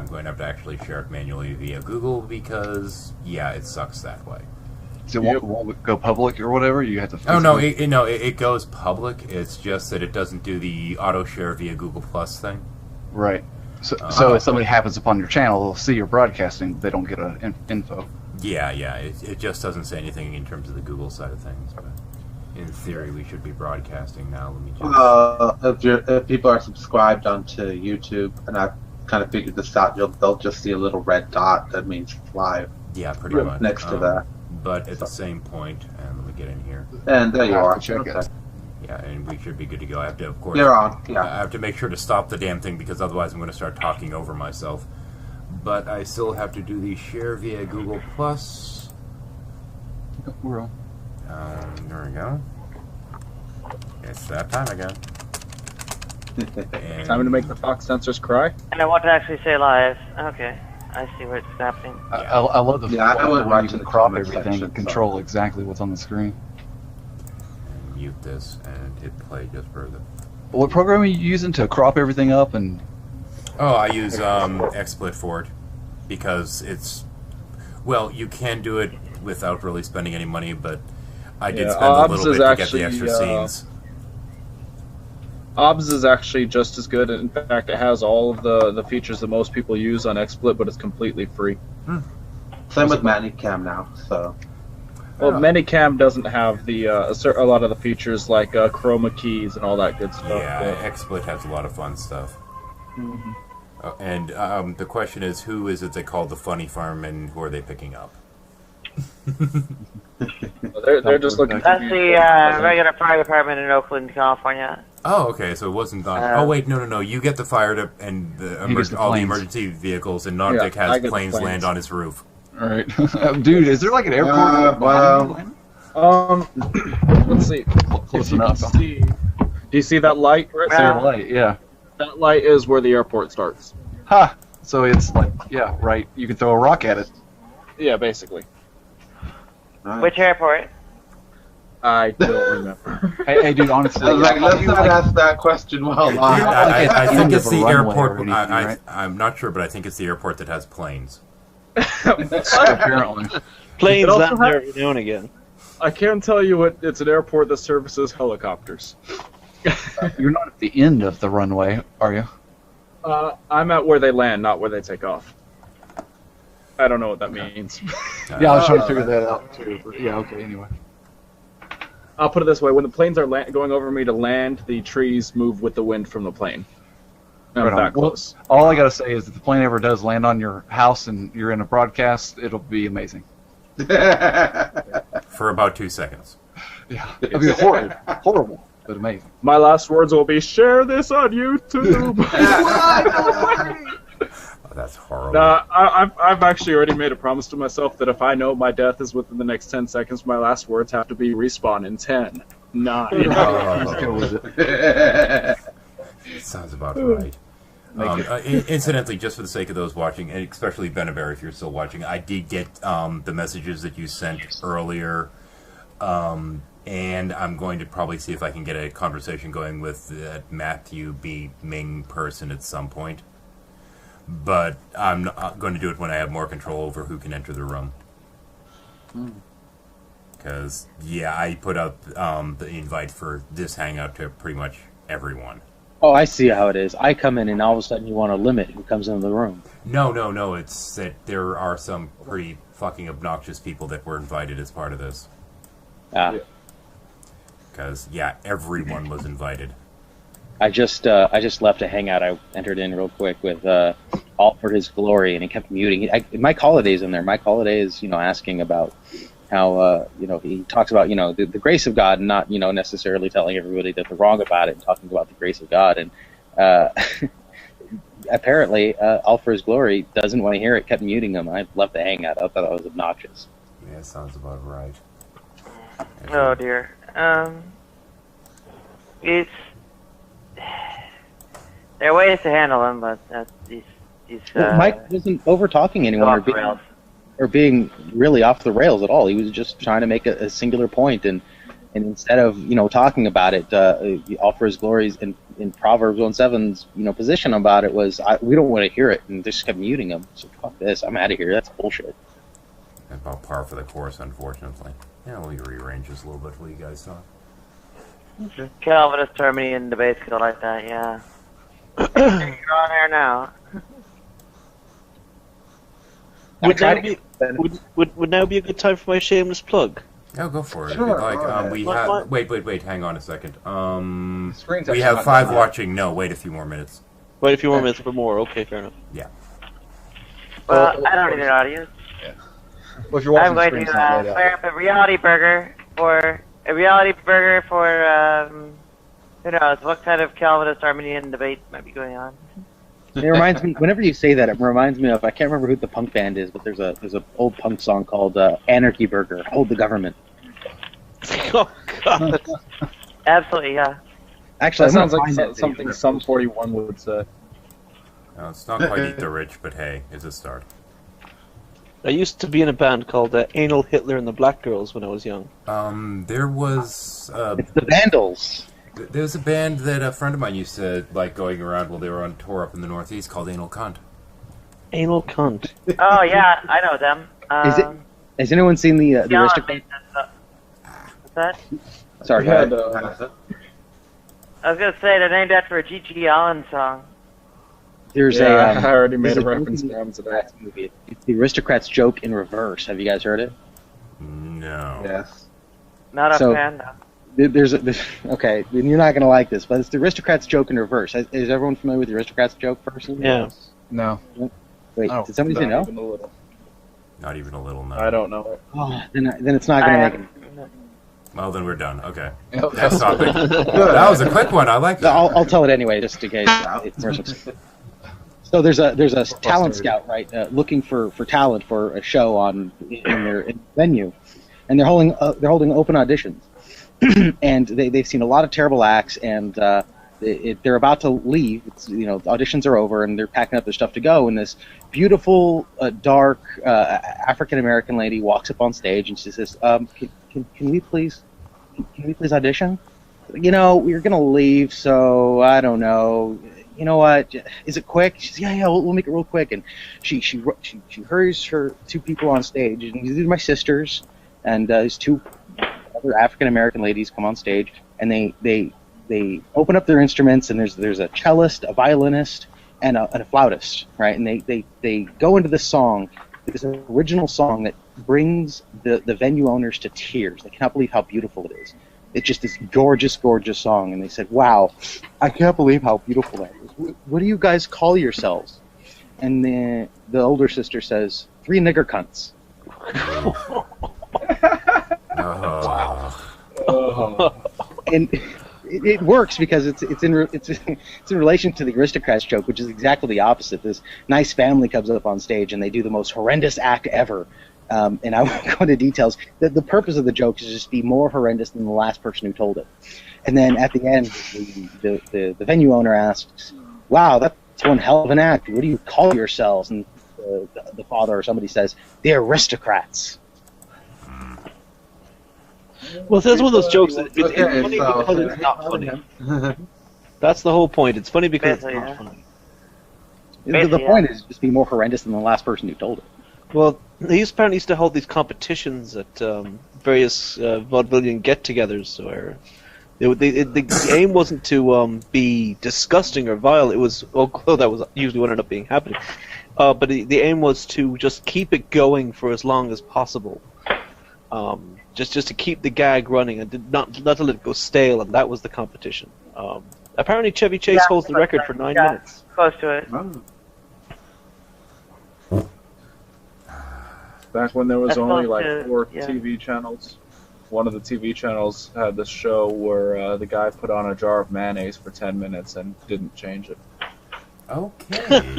going to have to actually share it manually via Google because, yeah, it sucks that way. So it won't go public or whatever? You have to... Oh, no, it goes public. It's just that it doesn't do the auto-share via Google Plus thing. Right. So if somebody happens upon your channel, they'll see your broadcasting, they don't get info. Yeah, it just doesn't say anything in terms of the Google side of things, but in theory we should be broadcasting now. Let me just... if people are subscribed onto YouTube, and I've kind of figured this out, they'll just see a little red dot that means live. Yeah, pretty much. Next to that. But at the same point, and let me get in here. And there you are. Check it. Yeah, and we should be good to go. I have to, of course... You're on, yeah. I have to make sure to stop the damn thing, because otherwise I'm going to start talking over myself. But I still have to do the share via Google Plus. We're on. There we go. It's that time again. Time to make the Fox sensors cry. And I want to actually say live. Okay, I see what's happening. I love the I went right you to can the crop comment everything section, and control exactly what's on the screen. And mute this and hit play just for the... What program are you using to crop everything up? And Oh, I use XSplit for it because it's... Well, you can do it without really spending any money, but I did spend a little bit to get the extra scenes. OBS is actually just as good. In fact, it has all of the features that most people use on XSplit, but it's completely free. Same with ManyCam now, so... Well, ManyCam doesn't have the a lot of the features like chroma keys and all that good stuff. Yeah, XSplit has a lot of fun stuff. Mm-hmm. And the question is, who is it they call the funny farm, and who are they picking up? They're just looking. That's the regular fire department in Oakland, California. Oh, okay, so it wasn't on... oh, wait, no. You get the fire and all the emergency vehicles, and Nartic has planes land on his roof. all right, dude, is there like an airport? Let's see. Close enough. Do you see that light right There, there? light, yeah. That light is where the airport starts. Ha! So it's like, yeah, right. You can throw a rock at it. Yeah, basically. Which airport? I don't remember. Hey, dude, honestly, I was like, let's not ask that question while live. I think it's the runway or airport. anything, right? I'm not sure, but I think it's the airport that has planes. Apparently. Planes It also down there every now and again. I can tell you it's an airport that services helicopters. You're not at the end of the runway, are you? I'm at where they land, not where they take off. I don't know what that means. Yeah, I was trying to figure that out too. But yeah, okay, anyway. I'll put it this way: when the planes are going over me to land, the trees move with the wind from the plane. I'm Right on. that Well, close. all I gotta say is if the plane ever does land on your house and you're in a broadcast, it'll be amazing. For about 2 seconds. Yeah, it'll be horrible, but amazing. My last words will be: share this on YouTube. Oh, that's horrible. I've actually already made a promise to myself that if I know my death is within the next 10 seconds, my last words have to be respawn in 10, 9. Let's go with it. Sounds about right. Incidentally, just for the sake of those watching, and especially Benaber, if you're still watching, I did get the messages that you sent earlier, and I'm going to probably see if I can get a conversation going with that Matthew B. Ming person at some point. But I'm not going to do it when I have more control over who can enter the room. Because, yeah, I put out the invite for this hangout to pretty much everyone. Oh, I see how it is. I come in and all of a sudden you want to limit who comes into the room. No. It's that there are some pretty fucking obnoxious people that were invited as part of this. Because, yeah, everyone was invited. I just left a hangout. I entered in real quick with All for His Glory, and he kept muting. Mike Holliday's in there. Mike Holliday is, asking about how, he talks about, the grace of God, and not, necessarily telling everybody that they're wrong about it, and talking about the grace of God. And apparently, All for His Glory doesn't want to hear it. Kept muting him. I left the hangout. I thought that was obnoxious. Yeah, sounds about right. Oh dear. It's there are ways to handle them, but these. Mike wasn't over talking anyone or being really off the rails at all. He was just trying to make a singular point, and instead of talking about it, All for His Glory in Proverbs 1:7's position about it was we don't want to hear it, and they just kept muting him. So fuck this, I'm out of here. That's bullshit. About par for the course, unfortunately. Yeah, we'll rearrange this a little bit for what you guys saw. Calvinist Arminian debates go like that, yeah. You're on air now. Would now be a good time for my shameless plug? Oh, go for it. Sure, if you'd like. alright. We have. Wait. Hang on a second. Screen's We actually have not 5 done yet. watching. No, wait a few more minutes. Wait a few more minutes for more. Okay, fair enough. Yeah. Well, I don't need an audience. Well, if you're watching I'm the going screen's to not laid fire out. up a reality burger for who knows what kind of Calvinist Arminian debate might be going on. It reminds me. Whenever you say that, it reminds me of I can't remember who the punk band is, but there's a old punk song called Anarchy Burger. Hold the government. Oh God! Absolutely, yeah. Actually, That I'm sounds gonna like find that something video. Sum 41 would say. No, it's not quite Eat the Rich, but hey, it's a start. I used to be in a band called Anal Hitler and the Black Girls when I was young. There was It's the Vandals. there's a band that a friend of mine used to like going around while they were on tour up in the Northeast called Anal Cunt. Anal cunt. Oh yeah, I know them. Is it? Has anyone seen the John Aristocrats? made this up. What's that? Sorry, Yeah, go ahead. I was gonna say they're named after a G.G. Allen song. There's Yeah, a. I already made there's a reference movie- to them today. movie. It's the Aristocrats joke in reverse. Have you guys heard it? No. Yes. Not a So- fan though. Okay, you're not gonna like this, but it's the Aristocrats joke in reverse. Is everyone familiar with the Aristocrats joke person? Yeah. No. Wait, Oh, did somebody say Not no? even a little. Not even a little. No. I don't know it. Oh, then it's not gonna make it. Well, then we're done. Okay. Oh, Next topic. That was a quick one. I like that. I'll tell it anyway, just in case. So there's a talent scout, right, looking for talent for a show in their venue, and they're holding open auditions, and they've seen a lot of terrible acts, and they're about to leave. The auditions are over, and they're packing up their stuff to go, and this beautiful, dark African American lady walks up on stage, and she says, "Can we please audition? We're gonna leave, so I don't know. You know what? Is it quick?" She says, "Yeah, we'll make it real quick." And she hurries her 2 people on stage, and these are my sisters, and these 2 other African American ladies come on stage, and they open up their instruments, and there's a cellist, a violinist, and a flautist, right? And they go into this song, this original song that brings the venue owners to tears. They cannot believe how beautiful it is. It's just this gorgeous, gorgeous song, and they said, "Wow, I can't believe how beautiful that is. What do you guys call yourselves?" And the older sister says, 3 nigger cunts. And it works because it's in relation to the Aristocrats joke, which is exactly the opposite. This nice family comes up on stage and they do the most horrendous act ever. And I won't go into details. The purpose of the joke is just to be more horrendous than the last person who told it. And then at the end, the venue owner asks, "Wow, that's one hell of an act. What do you call yourselves?" And the father or somebody says, "The Aristocrats." Well, that's one of those jokes that it's Okay, funny so- because it's not funny. That's the whole point. It's funny because it's Basically, not yeah. funny. The point is just be more horrendous than the last person who told it. Well, they apparently used to hold these competitions at various vaudevillian get-togethers where the aim wasn't to be disgusting or vile. It was, although that was usually what ended up being happening, but the aim was to just keep it going for as long as possible. Just to keep the gag running and not to let it go stale, and that was the competition. Apparently, Chevy Chase holds the record for 9 minutes. Close to it. Back when there was That's only close like to- 4 yeah. TV channels, one of the TV channels had this show where the guy put on a jar of mayonnaise for 10 minutes and didn't change it. Okay.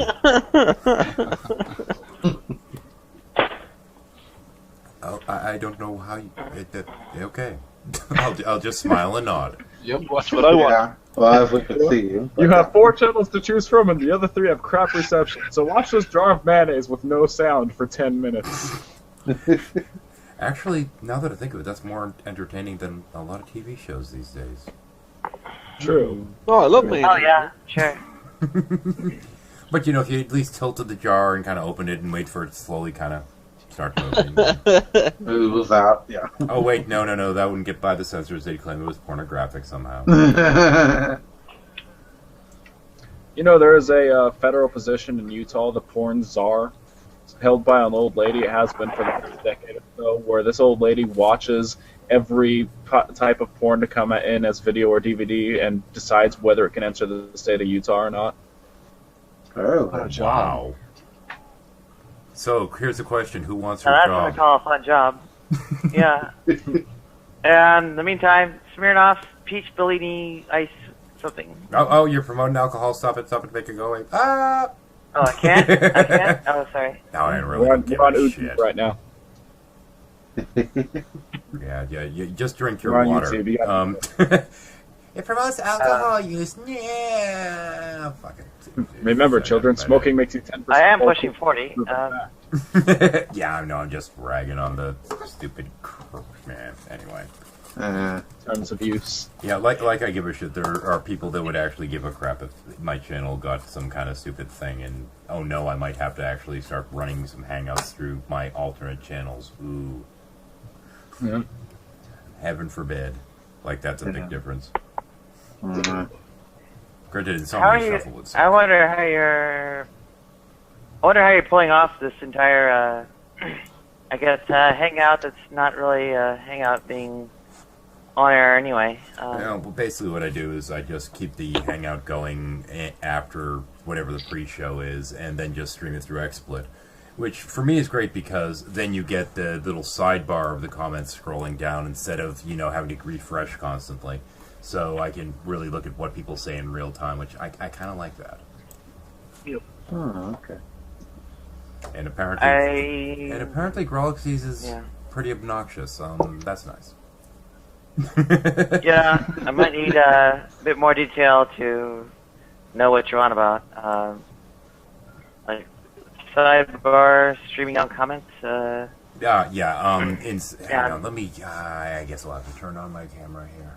I don't know how you... okay. I'll just smile and nod. Yep. That's what I want. Yeah. Well, if we could see you. You have 4 channels to choose from, and the other 3 have crap reception. So watch this jar of mayonnaise with no sound for 10 minutes. Actually, now that I think of it, that's more entertaining than a lot of TV shows these days. True. Oh, I love mayonnaise. Oh yeah, sure. But you know, if you at least tilted the jar and kind of opened it and wait for it to slowly kind of start moving. It was out. Yeah. Oh wait, no, that wouldn't get by the censors. They'd claim it was pornographic somehow. You know, there is a federal position in Utah, the porn czar, held by an old lady. It has been for the past decade or so, where this old lady watches every type of porn to come in as video or DVD and decides whether it can enter the state of Utah or not. Oh, Wow. So here's the question: who wants her Now that's what I job? call a fun job. Yeah. And in the meantime, Smirnoff, Peach Bellini, Ice, something. Oh, you're promoting alcohol. Stop it! Make it go away. Ah! Oh, I can't? I can't? Oh, sorry. No, I really We're don't on give a YouTube shit. right now. Yeah, you just drink We're your on water. YouTube, you got It promotes alcohol use. Yeah, fucking. Remember, children, smoking makes you 10%. I am more pushing 40. Yeah, I know. I'm just ragging on the stupid man. Anyway, in terms of use. yeah, like I give a shit. There are people that would actually give a crap if my channel got some kind of stupid thing, and oh no, I might have to actually start running some hangouts through my alternate channels. Ooh, Yeah. heaven forbid. Like that's a Yeah. big difference. Mhm. Granted, How are Insomnia you? Shuffle would say. I wonder how you're pulling off this entire, I guess, hangout that's not really a hangout being on air anyway. Well, basically what I do is I just keep the hangout going after whatever the pre-show is, and then just stream it through XSplit, which for me is great because then you get the little sidebar of the comments scrolling down instead of, you know, having to refresh constantly. So I can really look at what people say in real time, which I kind of like that. Oh, okay. And apparently Grolixies is Yeah. pretty obnoxious. That's nice. Yeah, I might need a bit more detail to know what you're on about. Like sidebar, streaming out comments. Yeah. Yeah. Hang on, let me. I guess I'll have to turn on my camera here.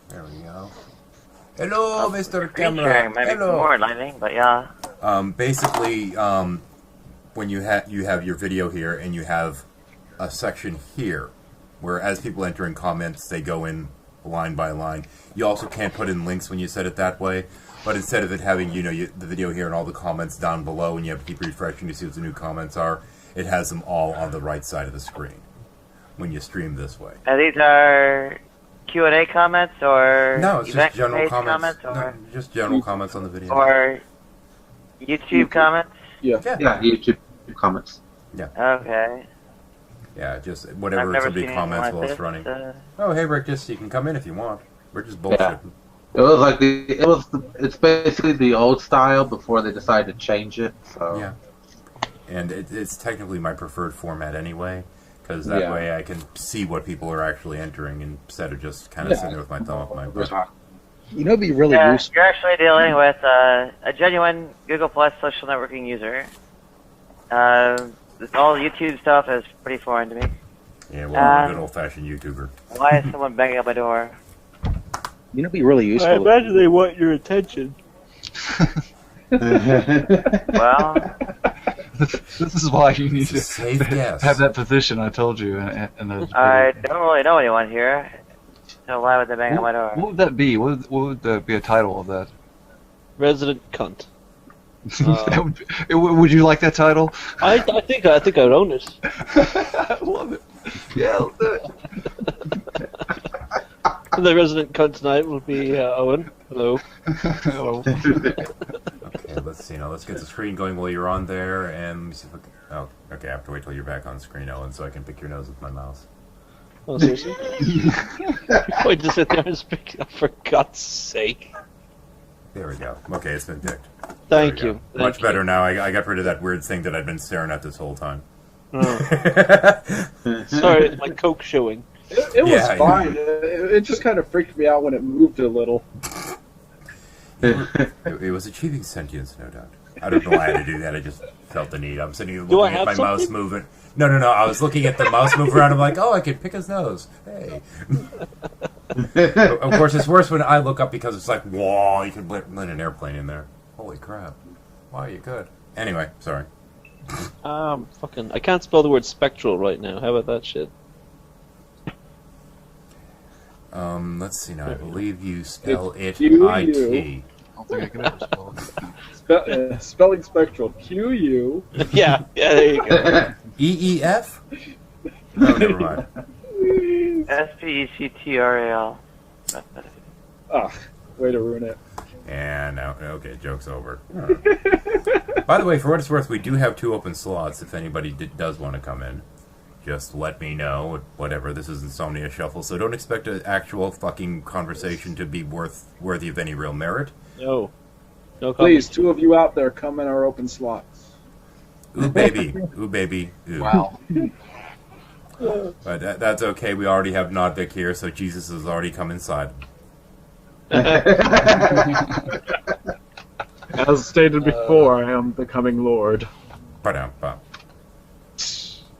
There we go. Hello, Mr. Screen Camera. sharing might be Hello. more enlightening, but yeah. Basically, when you have your video here and you have a section here, where as people enter in comments, they go in line by line. You also can't put in links when you set it that way. But instead of it having, you know, the video here and all the comments down below, and you have to keep refreshing to see what the new comments are, it has them all on the right side of the screen when you stream this way. And these are Q&A comments or No, it's just event general page comments. or, No, just general comments on the video. or YouTube comments? Yeah, YouTube comments. Okay. Yeah, just I've whatever never somebody seen anything comments like while it's this. running. Oh, hey, Rick, just you can come in if you want. We're just bullshitting. Yeah. It was like it's basically the old style before they decided to change it. So Yeah. And it's technically my preferred format anyway, because that Yeah. way I can see what people are actually entering instead of just kind of sitting there with my thumb up my butt. You know, it'd be really Yeah, useful. you're actually dealing with a genuine Google Plus social networking user. This all YouTube stuff is pretty foreign to me. Yeah, well, I'm a good old-fashioned YouTuber. Why is someone banging at my door? You know, it'd be really useful. I imagine they want your attention. Well, This is why you need It's a safe guess. have that position I told you. In the I don't really know anyone here, so why would they bang at my door? What would that be? What would be a title of that? Resident cunt. That would you like that title? I think I'd own it. I love it. Yeah, I'll do it. The resident cunt tonight will be Owen. Hello. Hello. Okay, let's see. Now let's get the screen going while you're on there, and let me see if I can... Oh, okay. I have to wait till you're back on screen, Owen, so I can pick your nose with my mouse. Oh, seriously? You're going to sit there and speak? Oh, for God's sake. There we go. Okay, it's been picked. Thank There we you. go. Much better now. I got rid of that weird thing that I'd been staring at this whole time. Oh. Sorry, it's my coke showing. It was Yeah, fine. It just kind of freaked me out when it moved a little. It was achieving sentience, no doubt. I don't know why I had to do that. I just felt the need. I'm sitting here Do I looking at have my mouse something? moving. No. I was looking at the mouse move around. I'm like, oh, I can pick his nose. Hey. Of course, it's worse when I look up because it's like, whoa, you can land an airplane in there. Holy crap. Wow, you could. Anyway, sorry. I can't spell the word spectral right now. How about that shit? Let's see now. I believe you spell it Q-U. I-T. I don't think I can ever spell it. Spelling spectral. Q-U. yeah, there you go. E-E-F? Oh, never mind. S-P-E-C-T-R-A-L. Ah, way to ruin it. And now, okay, joke's over. By the way, for what it's worth, we do have 2 open slots if anybody does want to come in. Just let me know, whatever. This is Insomnia Shuffle, so don't expect an actual fucking conversation to be worthy of any real merit. No. No comment. Please, 2 of you out there, come in our open slots. Ooh, baby. Ooh, baby. Ooh. Wow. But that's okay. We already have Nodvik here, so Jesus has already come inside. As stated before, I am the coming Lord. Ba-dum-bum.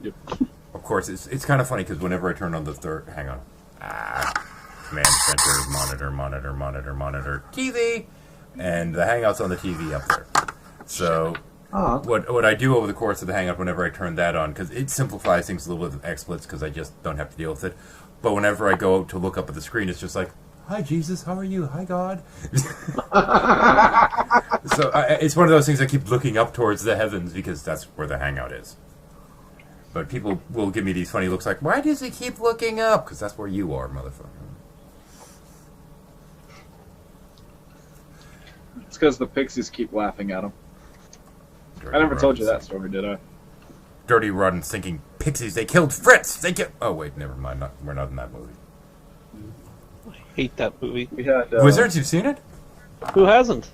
Yep. Of course, it's kind of funny because whenever I turn on the third... Hang on. Command center, monitor, TV! And the Hangout's on the TV up there. So... What I do over the course of the Hangout whenever I turn that on, because it simplifies things a little bit with XSplits, because I just don't have to deal with it. But whenever I go to look up at the screen, it's just like, hi, Jesus, how are you? Hi, God. So it's one of those things I keep looking up towards the heavens, because that's where the Hangout is. But people will give me these funny looks like, why does he keep looking up? Because that's where you are, motherfucker. It's because the pixies keep laughing at him. Dirty I never told you rotten that story, did I? Dirty, rotten, stinking pixies. They killed Fritz. They killed... Oh, wait, never mind. We're not in that movie. I hate that movie. We had Wizards, you've seen it? Who hasn't?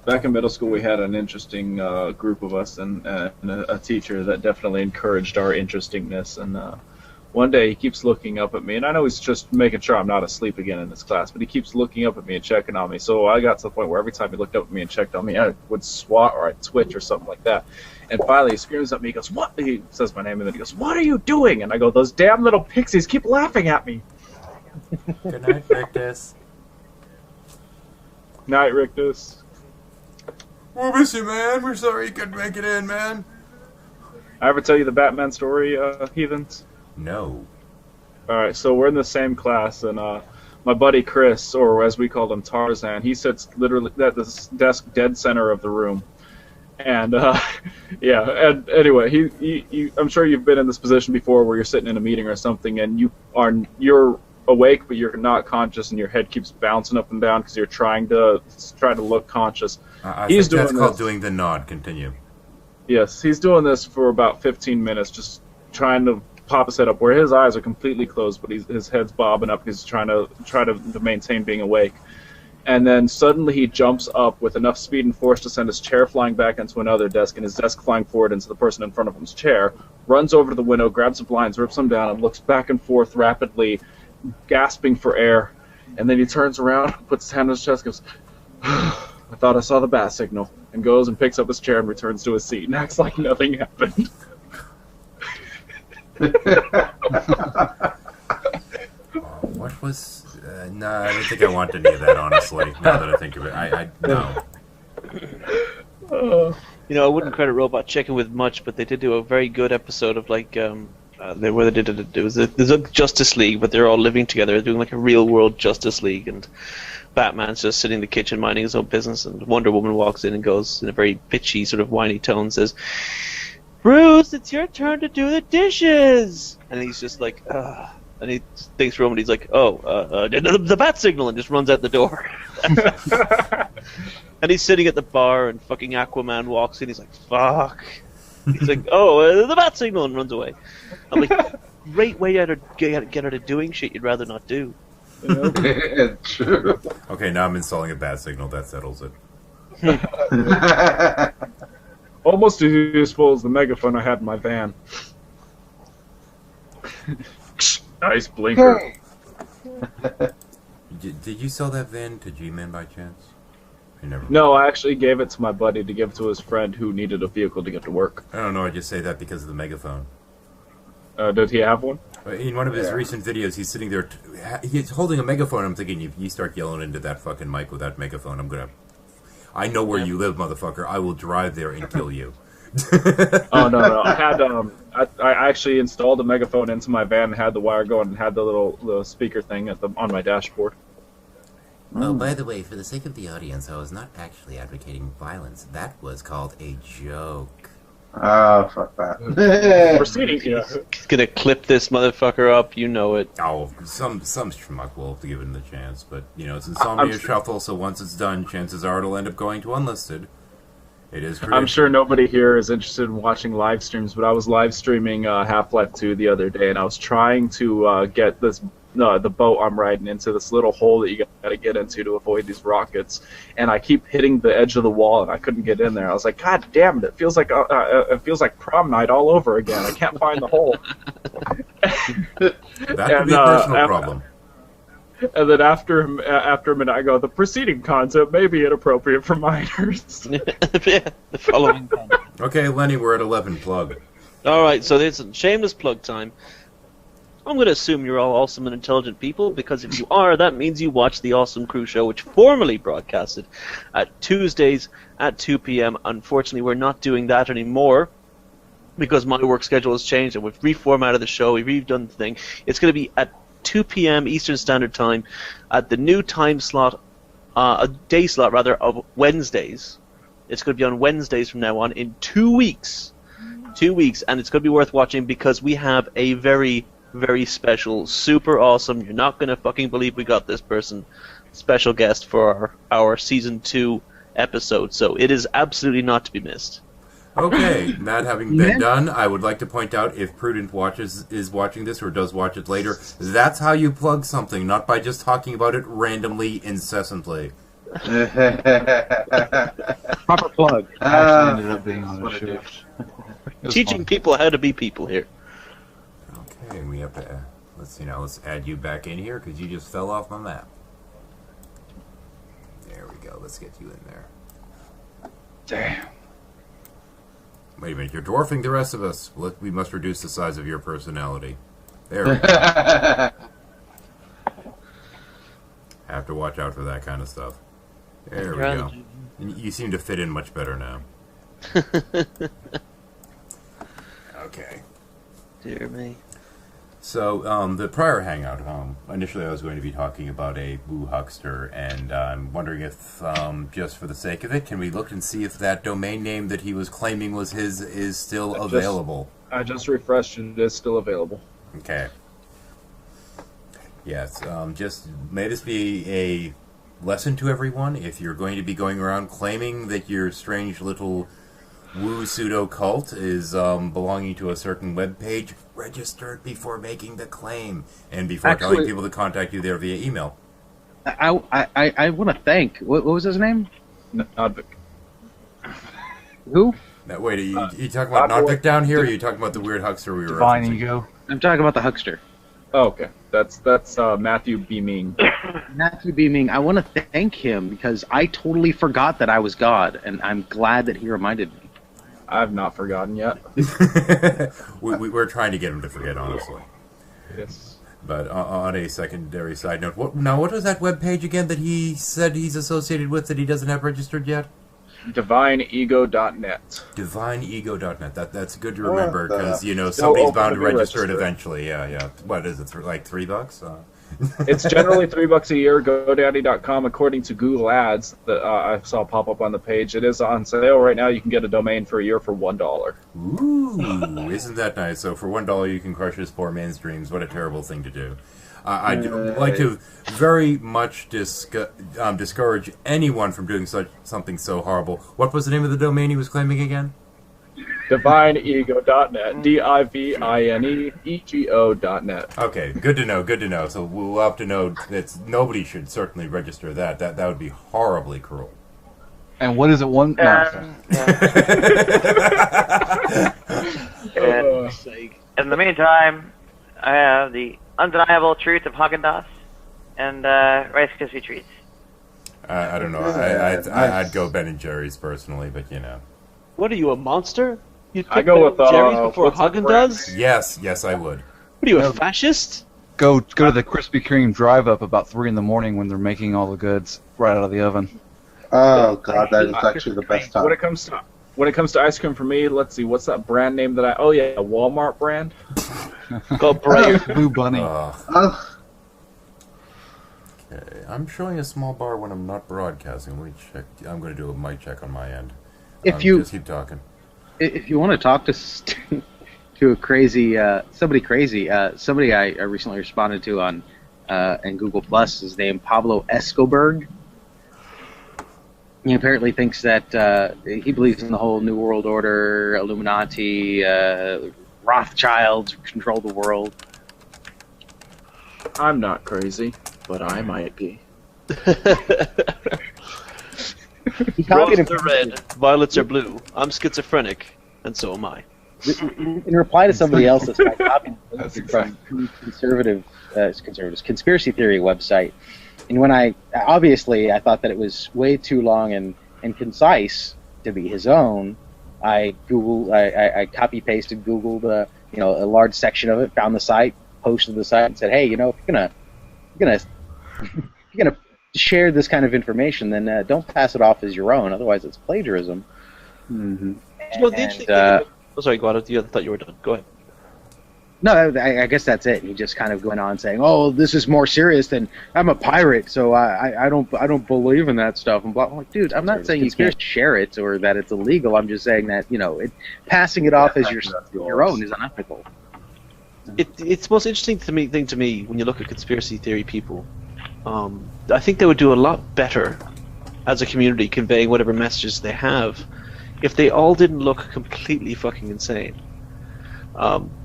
back in middle school. We had an interesting group of us, and a teacher that definitely encouraged our interestingness. And one day he keeps looking up at me, and I know he's just making sure I'm not asleep again in this class, but he keeps looking up at me and checking on me. So I got to the point where every time he looked up at me and checked on me, I would swat or I'd twitch or something like that. And finally he screams at me, he goes, "What?" He says my name, and then he goes, "What are you doing?" And I go, "Those damn little pixies keep laughing at me." Good night, Rictus. Night, Rictus. We'll miss you, man. We're sorry you couldn't make it in, man. I ever tell you the Batman story, heathens? No. Alright, so we're in the same class, and my buddy Chris, or as we called him, Tarzan, he sits literally at the desk dead center of the room. And, yeah, and anyway, he I'm sure you've been in this position before where you're sitting in a meeting or something, and you're awake, but you're not conscious, and your head keeps bouncing up and down because you're trying to look conscious. I think that's called doing the nod. Continue. Yes, he's doing this for about 15 minutes, just trying to pop his head up, where his eyes are completely closed, but his head's bobbing up. He's trying to maintain being awake. And then suddenly he jumps up with enough speed and force to send his chair flying back into another desk, and his desk flying forward into the person in front of him's chair, runs over to the window, grabs the blinds, rips them down, and looks back and forth rapidly, gasping for air. And then he turns around, puts his hand on his chest, goes, "I thought I saw the bat signal," and goes and picks up his chair and returns to his seat and acts like nothing happened. What was... no, I don't think I want any of that, honestly, now that I think of it. No. You know, I wouldn't credit Robot Chicken with much, but they did do a very good episode of, like, where they did it. There's a Justice League, but they're all living together. They're doing, like, a real-world Justice League, and Batman's just sitting in the kitchen minding his own business, and Wonder Woman walks in and goes in a very bitchy, sort of whiny tone, says, "Bruce, it's your turn to do the dishes!" And he's just like, ugh. And he thinks for a moment, he's like, the bat signal, and just runs out the door. And he's sitting at the bar, and fucking Aquaman walks in, he's like, fuck. He's like, the bat signal, and runs away. I'm like, great way to get out of doing shit you'd rather not do. You know? True. Okay, now I'm installing a bat signal. That settles it. Almost as useful as the megaphone I had in my van. Nice blinker. Did you sell that van to G-Man by chance? You never. No, I actually gave it to my buddy to give to his friend who needed a vehicle to get to work. I don't know. I just say that because of the megaphone. Did he have one? In one of his recent videos, he's sitting there, he's holding a megaphone. I'm thinking, if you start yelling into that fucking mic with that megaphone, I know where you live, motherfucker. I will drive there and kill you. Oh no! I had I actually installed a megaphone into my van and had the wire going and had the speaker thing on my dashboard. Oh, by the way, for the sake of the audience, I was not actually advocating violence. That was called a joke. Oh, fuck that. Proceeding. Yeah. He's gonna clip this motherfucker up, you know it. Oh, some schmuck will give it the chance, but it's Insomnia Shuffle, so once it's done, chances are it'll end up going to unlisted. It is. I'm sure nobody here is interested in watching live streams, but I was live streaming Half-Life 2 the other day, and I was trying to get the boat I'm riding into this little hole that you got to get into to avoid these rockets, and I keep hitting the edge of the wall, and I couldn't get in there. I was like, God damn it! It feels like prom night all over again. I can't find the hole. That could be a personal problem. And then after a minute, I go, the preceding content may be inappropriate for minors. Yeah, the following content. Okay, Lenny, we're at 11. Plug. All right, so there's shameless plug time. I'm going to assume you're all awesome and intelligent people, because if you are, that means you watch the Awesome Crew Show, which formerly broadcasted at Tuesdays at 2 p.m. Unfortunately, we're not doing that anymore because my work schedule has changed, and we've reformatted the show, we've redone the thing. It's going to be at 2 p.m. Eastern Standard Time at the new time slot, a day slot rather, of Wednesdays. It's going to be on Wednesdays from now on in 2 weeks. 2 weeks, and it's going to be worth watching because we have a very, very special, super awesome, you're not going to fucking believe we got this person, special guest for our Season 2 episode. So it is absolutely not to be missed. Okay, that having been done, I would like to point out, if Prudent is watching this or does watch it later, that's how you plug something, not by just talking about it randomly, incessantly. Proper plug. Actually ended up being on the show. Teaching people how to be people here. Okay, we have to, let's see now, let's add you back in here, because you just fell off my map. There we go, let's get you in there. Damn. Wait a minute, you're dwarfing the rest of us. We must reduce the size of your personality. There we go. Have to watch out for that kind of stuff. There we go. You seem to fit in much better now. Okay. Dear me. So, the prior hangout, initially I was going to be talking about a Woo Huckster, and I'm wondering if, just for the sake of it, can we look and see if that domain name that he was claiming was his is still available? I just refreshed and it is still available. Okay. Yes, just may this be a lesson to everyone. If you're going to be going around claiming that your strange little Woo pseudo cult is belonging to a certain web page, register it before making the claim and before telling people to contact you there via email. I want to thank. What was his name? Nodvik. Who? Now, wait, are you talking about Nodvik down here, or are you talking about the weird huckster we were Divine referencing? Ego. I'm talking about the huckster. Oh, okay. That's Matthew Beaming. Matthew Beaming. I want to thank him because I totally forgot that I was God, and I'm glad that he reminded me. I've not forgotten yet. We're trying to get him to forget, honestly. Yes. But on a secondary side note, what was that web page again that he said he's associated with that he doesn't have registered yet? DivineEgo.net. DivineEgo.net. That's good to remember because somebody's bound to register it eventually. Yeah. What is it? Like $3? It's generally $3 a year. GoDaddy.com, according to Google Ads that I saw pop up on the page. It is on sale right now. You can get a domain for a year for $1. Ooh, isn't that nice? So for $1, you can crush this poor man's dreams. What a terrible thing to do. I'd like to very much discourage anyone from doing something so horrible. What was the name of the domain he was claiming again? DivineEgo.net. DivineEgo.net. Okay, good to know. So we'll have to know that nobody should certainly register that. That would be horribly cruel. And what is it? And in the meantime, I have the undeniable truth of Haagen-Dazs and Rice Krispie treats. I don't know. I'd go Ben & Jerry's personally, but What are you, a monster? You'd I go with Jerry's before Haagen-Dazs? Yes, I would. are you, a fascist? Go to the Krispy Kreme drive-up about 3 in the morning when they're making all the goods right out of the oven. Oh god, that is actually the best time. When it comes to ice cream for me, let's see, what's that brand name that I? Oh yeah, a Walmart brand. Called Brave. Blue Bunny. Uh, Okay, I'm showing a small bar when I'm not broadcasting. Let me check. I'm going to do a mic check on my end. If you just keep talking. If you want to talk to to a crazy somebody crazy, somebody I recently responded to on and Google Plus is named Pablo Escobar. He apparently thinks that he believes in the whole New World Order, Illuminati, Rothschilds control the world. I'm not crazy, but I might be. Roses are red, violets are blue. I'm schizophrenic, and so am I. In reply to somebody else that's copied from conspiracy theory website, and when I thought that it was way too long and concise to be his own, I copy pasted, Googled a large section of it, found the site, posted the site, and said, hey, if you're gonna share this kind of information, then don't pass it off as your own. Otherwise, it's plagiarism. Mm-hmm. Sorry, go on. I thought you were done. Go ahead. No, I guess that's it. He just kind of went on saying, "Oh, this is more serious than I'm a pirate, so I don't believe in that stuff." And blah. I'm like, dude, I'm not saying you can't share it or that it's illegal. I'm just saying that passing it off as your own is unethical. It's the most interesting thing to me when you look at conspiracy theory people. I think they would do a lot better as a community conveying whatever messages they have if they all didn't look completely fucking insane.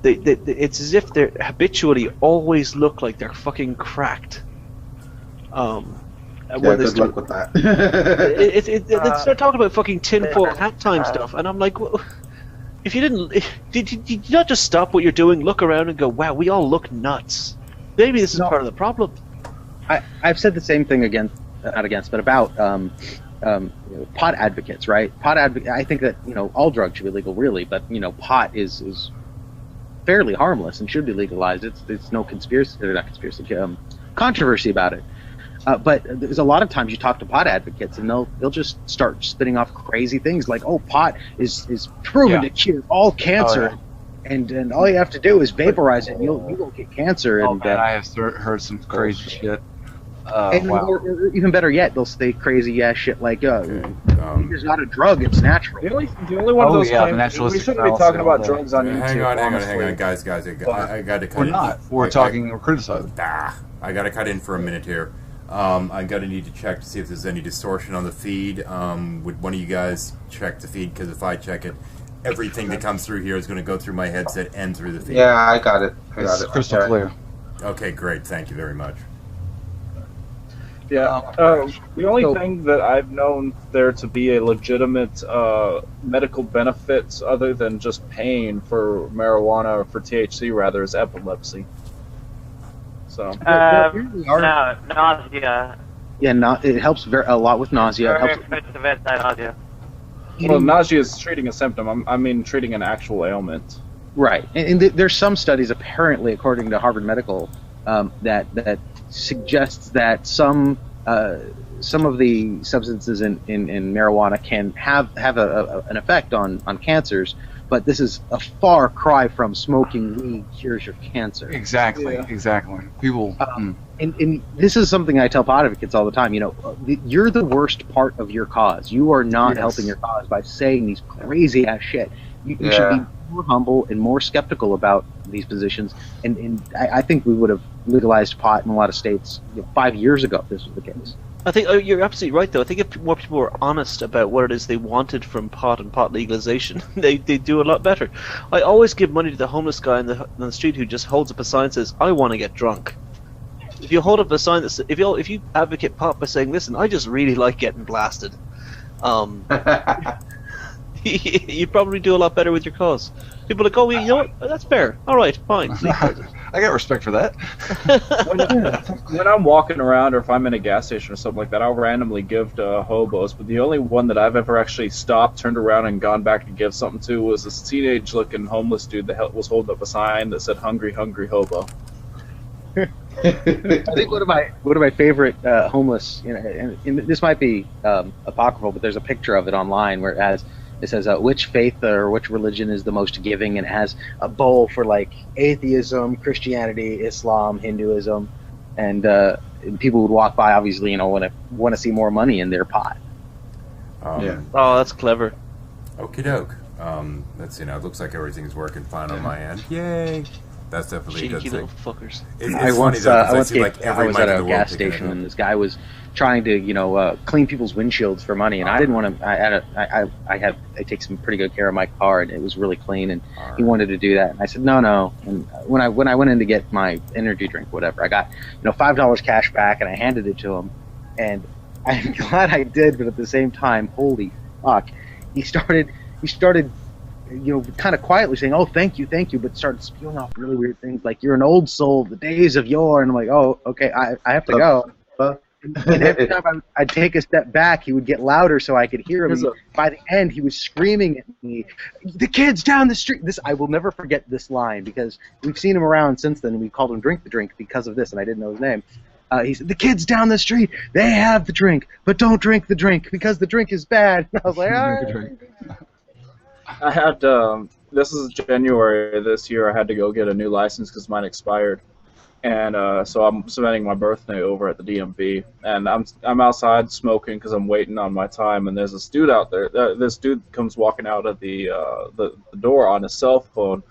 It's as if they habitually always look like they're fucking cracked. Good luck with that. They start talking about fucking tinfoil hat time stuff, and I'm like, well, if you did you not just stop what you're doing, look around, and go, wow, we all look nuts. Maybe this is part of the problem. I've said the same thing about pot advocates, right? I think that all drugs should be legal, really, but pot is fairly harmless and should be legalized. It's no controversy about it. But there's a lot of times you talk to pot advocates and they'll just start spitting off crazy things like, oh, pot is proven to cure all cancer. And all you have to do is vaporize it and you won't get cancer. Oh, man, I have heard some crazy shit. Or even better yet, they'll say crazy ass shit like, it's not a drug, it's natural. The only one of those claims, we shouldn't be talking about drugs on YouTube. Hang on, guys, I got to cut in. We're not. We're criticizing. I got to cut in for a minute here. I'm going to need to check to see if there's any distortion on the feed. Would one of you guys check the feed? Because if I check it, everything that comes through here is going to go through my headset and through the feed. Yeah, I got it. It's crystal clear. Okay, great. Thank you very much. Yeah, the only thing that I've known there to be a legitimate medical benefits other than just pain for marijuana or for THC rather is epilepsy. So nausea. Yeah, it helps a lot with nausea. Nausea. Well, nausea is treating a symptom. I mean, treating an actual ailment. Right, and there's some studies apparently, according to Harvard Medical, that suggests that some of the substances in marijuana can have an effect on cancers, but this is a far cry from smoking weed cures your cancer. Exactly. People. And this is something I tell pot advocates all the time. You're the worst part of your cause. You are not helping your cause by saying these crazy ass shit. You should be more humble and more skeptical about these positions. And I think we would have legalized pot in a lot of states 5 years ago if this was the case. I think you're absolutely right, though. I think if more people were honest about what it is they wanted from pot and pot legalization, they do a lot better. I always give money to the homeless guy on the street who just holds up a sign that says, "I want to get drunk." If you hold up a sign that says, if you advocate pot by saying, "Listen, I just really like getting blasted," You'd probably do a lot better with your cause. People are like, oh, you know what? That's fair. All right, fine. I got respect for that. When I'm walking around or if I'm in a gas station or something like that, I'll randomly give to hobos. But the only one that I've ever actually stopped, turned around, and gone back to give something to was this teenage-looking homeless dude that was holding up a sign that said "Hungry, hungry hobo." I think one of my favorite homeless, and this might be apocryphal, but there's a picture of it online where it says which faith or which religion is the most giving, and it has a bowl for like atheism, Christianity, Islam, Hinduism, and people would walk by, obviously, want to see more money in their pot. Yeah. Oh, that's clever. Okie doke. Let's see now. It looks like everything's working fine on my end. Yay! That's definitely a Cheeky good little thing. fuckers. It's I funny once, though, 'cause I I once see gave, like I every was mic at in a the world gas picking it station, up. and this guy was trying to, clean people's windshields for money, and I didn't want to. I take some pretty good care of my car, and it was really clean, and he wanted to do that, and I said no. And when I went in to get my energy drink, whatever, I got $5 cash back, and I handed it to him, and I'm glad I did, but at the same time, holy fuck, he started kind of quietly saying, "Oh, thank you," but started spewing off really weird things like "you're an old soul, the days of yore," and I'm like, "Oh, okay, I have to go." And every time I'd take a step back, he would get louder so I could hear him. By the end, he was screaming at me, "The kids down the street!" I will never forget this line because we've seen him around since then, and we called him Drink the Drink because of this, and I didn't know his name. He said, "The kids down the street, they have the drink, but don't drink the drink because the drink is bad." And I was like, "All right." I had this is January this year. I had to go get a new license because mine expired, and so I'm spending my birthday over at the DMV, and I'm outside smoking because I'm waiting on my time. And there's this dude out there. This dude comes walking out of the door on his cell phone,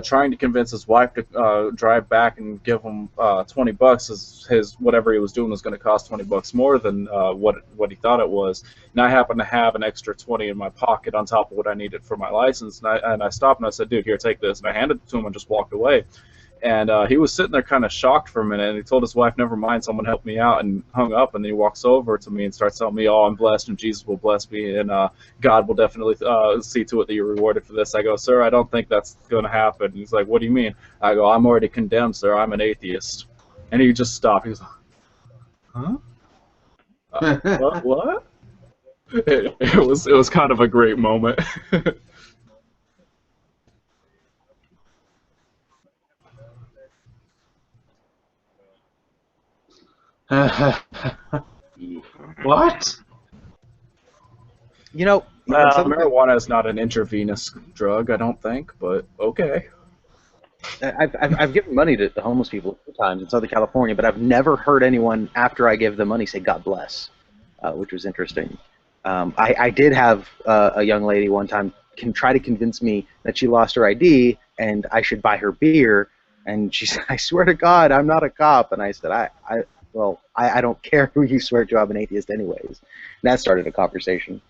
trying to convince his wife to drive back and give him $20. His whatever he was doing was going to cost $20 more than what he thought it was. And I happen to have an extra 20 in my pocket on top of what I needed for my license. And I stopped and I said, "Dude, here, take this." And I handed it to him and just walked away. And he was sitting there kind of shocked for a minute, and he told his wife, "Never mind, someone helped me out," and hung up. And then he walks over to me and starts telling me, "Oh, I'm blessed, and Jesus will bless me, and God will definitely see to it that you're rewarded for this." I go, "Sir, I don't think that's going to happen." And he's like, "What do you mean?" I go, "I'm already condemned, sir. I'm an atheist." And he just stopped. He was like, "Huh? What?" It was kind of a great moment. What? Marijuana is not an intravenous drug, I don't think, but okay. I've given money to homeless people a few times in Southern California, but I've never heard anyone after I give them money say "God bless," which was interesting. I did have a young lady one time try to convince me that she lost her ID and I should buy her beer, and she said, "I swear to God, I'm not a cop." And I said, I don't care who you swear to, I'm an atheist anyways. And that started a conversation.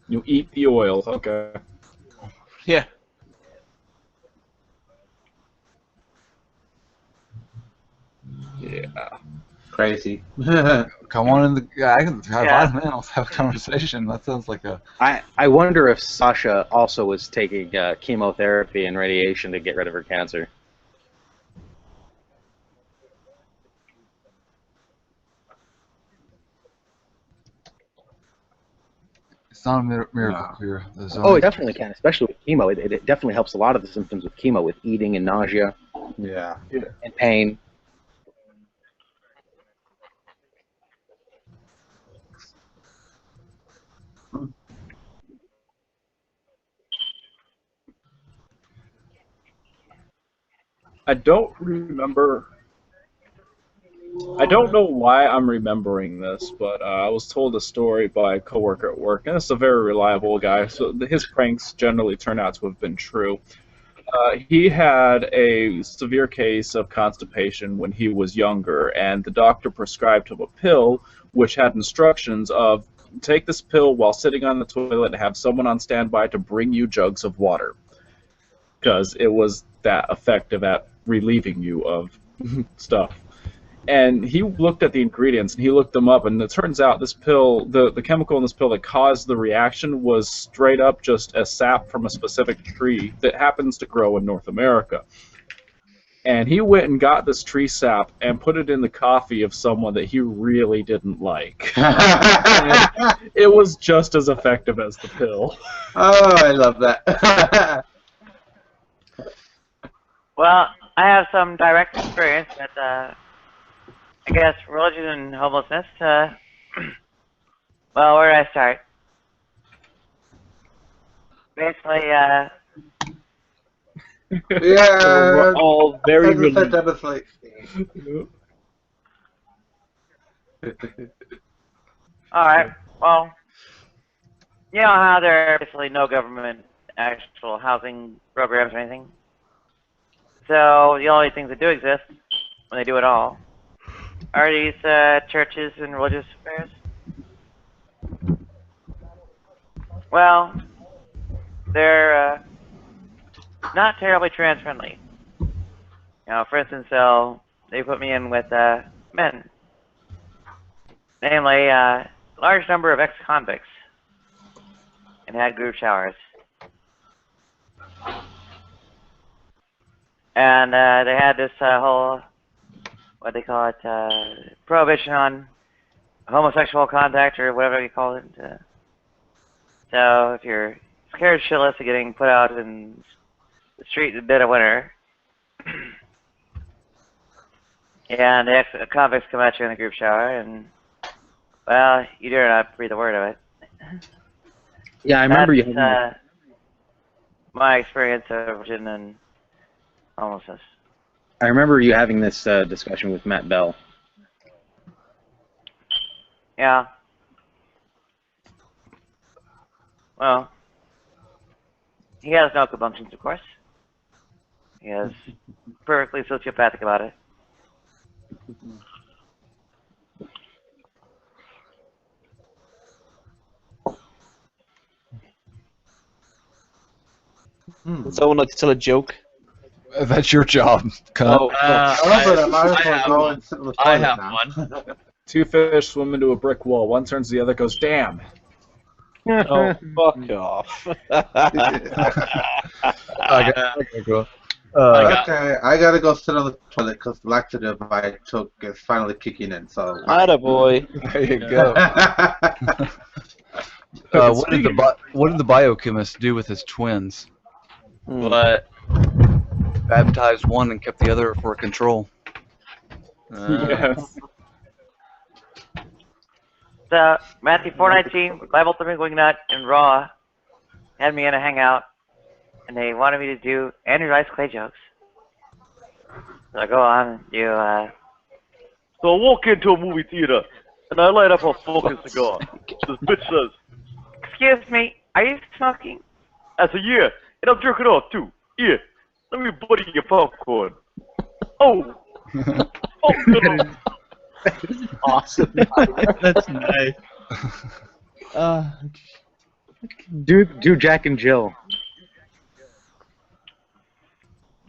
You eat the oil, okay. Yeah. Yeah. Crazy. Come on in the. I can have Let's have a conversation. That sounds like a. I wonder if Sasha also was taking chemotherapy and radiation to get rid of her cancer. It's not a miracle cure. Oh, it definitely can, especially with chemo. It definitely helps a lot of the symptoms with chemo, with eating and nausea Yeah. and pain. I don't remember. I don't know why I'm remembering this, but I was told a story by a coworker at work, and it's a very reliable guy, so his pranks generally turn out to have been true. He had a severe case of constipation when he was younger, and the doctor prescribed him a pill which had instructions of take this pill while sitting on the toilet and have someone on standby to bring you jugs of water, because it was that effective at relieving you of stuff. And he looked at the ingredients and he looked them up, and it turns out this pill, the chemical in this pill that caused the reaction was straight up just a sap from a specific tree that happens to grow in North America. And he went and got this tree sap and put it in the coffee of someone that he really didn't like. And it was just as effective as the pill. Oh, I love that. Well, I have some direct experience with, I guess, religion and homelessness. Well, where do I start? Basically, We're all very religious. honestly. alright, well, you know how there are basically no government actual housing programs or anything? So, the only things that do exist, when they do it all, are these churches and religious affairs. Well, they're not terribly trans-friendly. You know, for instance, they put me in with men. Namely, a large number of ex-convicts. And had group showers. And they had this whole, what they call it, prohibition on homosexual contact, or whatever you call it. So if you're scared shitless of getting put out in the street in the dead of winter, and the ex-convicts come at you in the group shower, and, well, you dare not breathe a word of it. Yeah, I remember you. That's, my experience of religion and homelessness. I remember you having this discussion with Matt Bell. Yeah. Well, he has no compunctions, of course. He is perfectly sociopathic about it. Would someone like to tell a joke? That's your job, cunt. I have one. Two fish swim into a brick wall. One turns to the other, goes, damn. Oh, fuck off. Okay, I gotta go sit on the toilet because the laxative I took is finally kicking in. So. Attaboy. There you go. What did the biochemist do with his twins? What? Baptized one and kept the other for control. Yes. So, Matthew 4:19, Bible Thumping Wingnut and Raw had me in a hangout, and they wanted me to do Andrew Dice Clay jokes. So I go on and do, So I walk into a movie theater, and I light up a fucking cigar. This bitch says, "Excuse me, are you smoking?" I said, "Yeah, and I'm jerking off, too. Yeah, let me buddy your popcorn." Oh! Oh, no. Awesome. That's nice. Do Jack and Jill.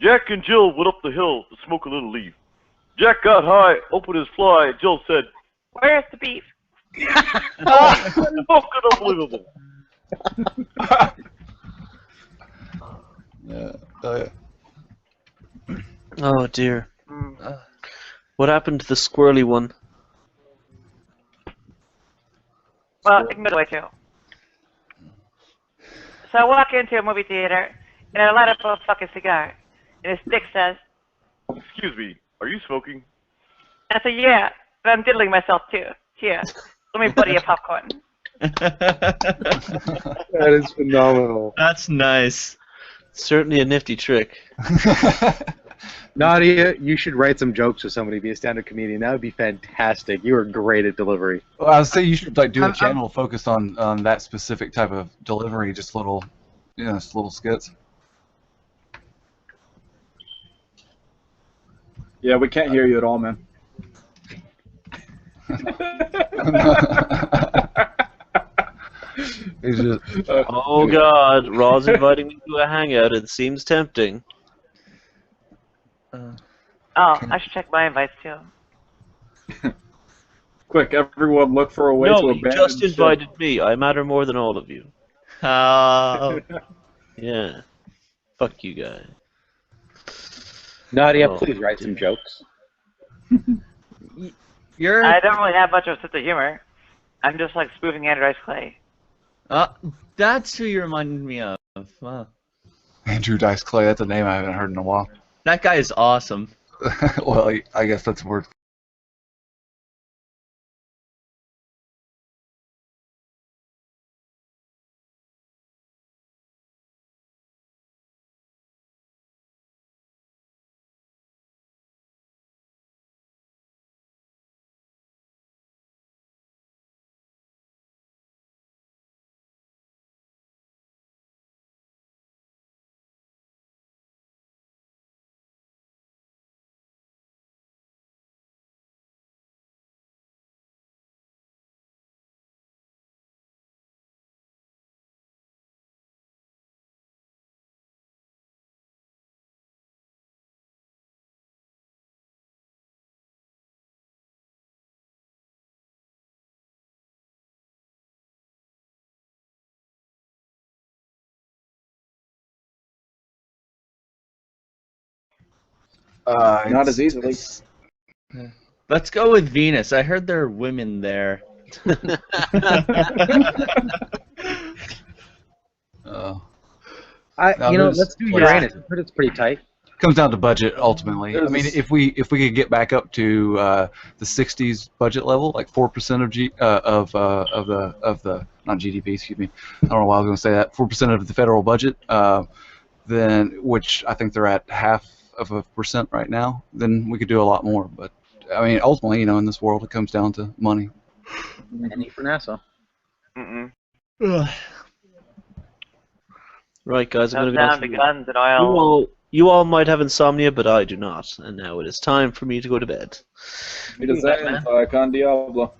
Jack and Jill went up the hill to smoke a little leaf. Jack got high, opened his fly, and Jill said, "Where's the beef?" Fucking unbelievable. Yeah. Oh dear. What happened to the squirrely one? Well, it can go away too. So I walk into a movie theater, and I light up a fucking cigar, and his dick says, "Excuse me, are you smoking?" I say, "Yeah, but I'm diddling myself too. Here, let me buddy your popcorn." That is phenomenal. That's nice. Certainly a nifty trick. Nadia, you should write some jokes with somebody, be a stand-up comedian. That would be fantastic. You are great at delivery. Well, I would say you should do a channel focused on that specific type of delivery, just little skits. Yeah, we can't hear you at all, man. Oh god, Raw's inviting me to a hangout. It seems tempting. Oh, I should check my invites too. Quick, everyone, look for a way to No, you abandon just ship. invited me. I matter more than all of you. Yeah. Fuck you guys. Nadia, Oh, please write some jokes. You're. I don't really have much of a sense of humor. I'm just like spoofing Andrew Dice Clay. That's who you reminded me of. Wow. Andrew Dice Clay, that's a name I haven't heard in a while. That guy is awesome. Well, I guess that's worth. Not as easily. Let's go with Venus. I heard there are women there. No, Let's do Uranus. I heard it's pretty tight. comes down to budget ultimately. I There's mean, this- if we could get back up to the '60s budget level, like 4% of the not GDP, excuse me. I don't know why I was going to say that. 4% of the federal budget, then which I think they're at 0.5% right now. Then we could do a lot more. But I mean, ultimately, in this world, it comes down to money. Any for NASA. Mm-mm. Right, guys, I'm Comes going down to to go. guns and oil. You all might have insomnia, but I do not. And now it is time for me to go to bed. It is that con Diablo.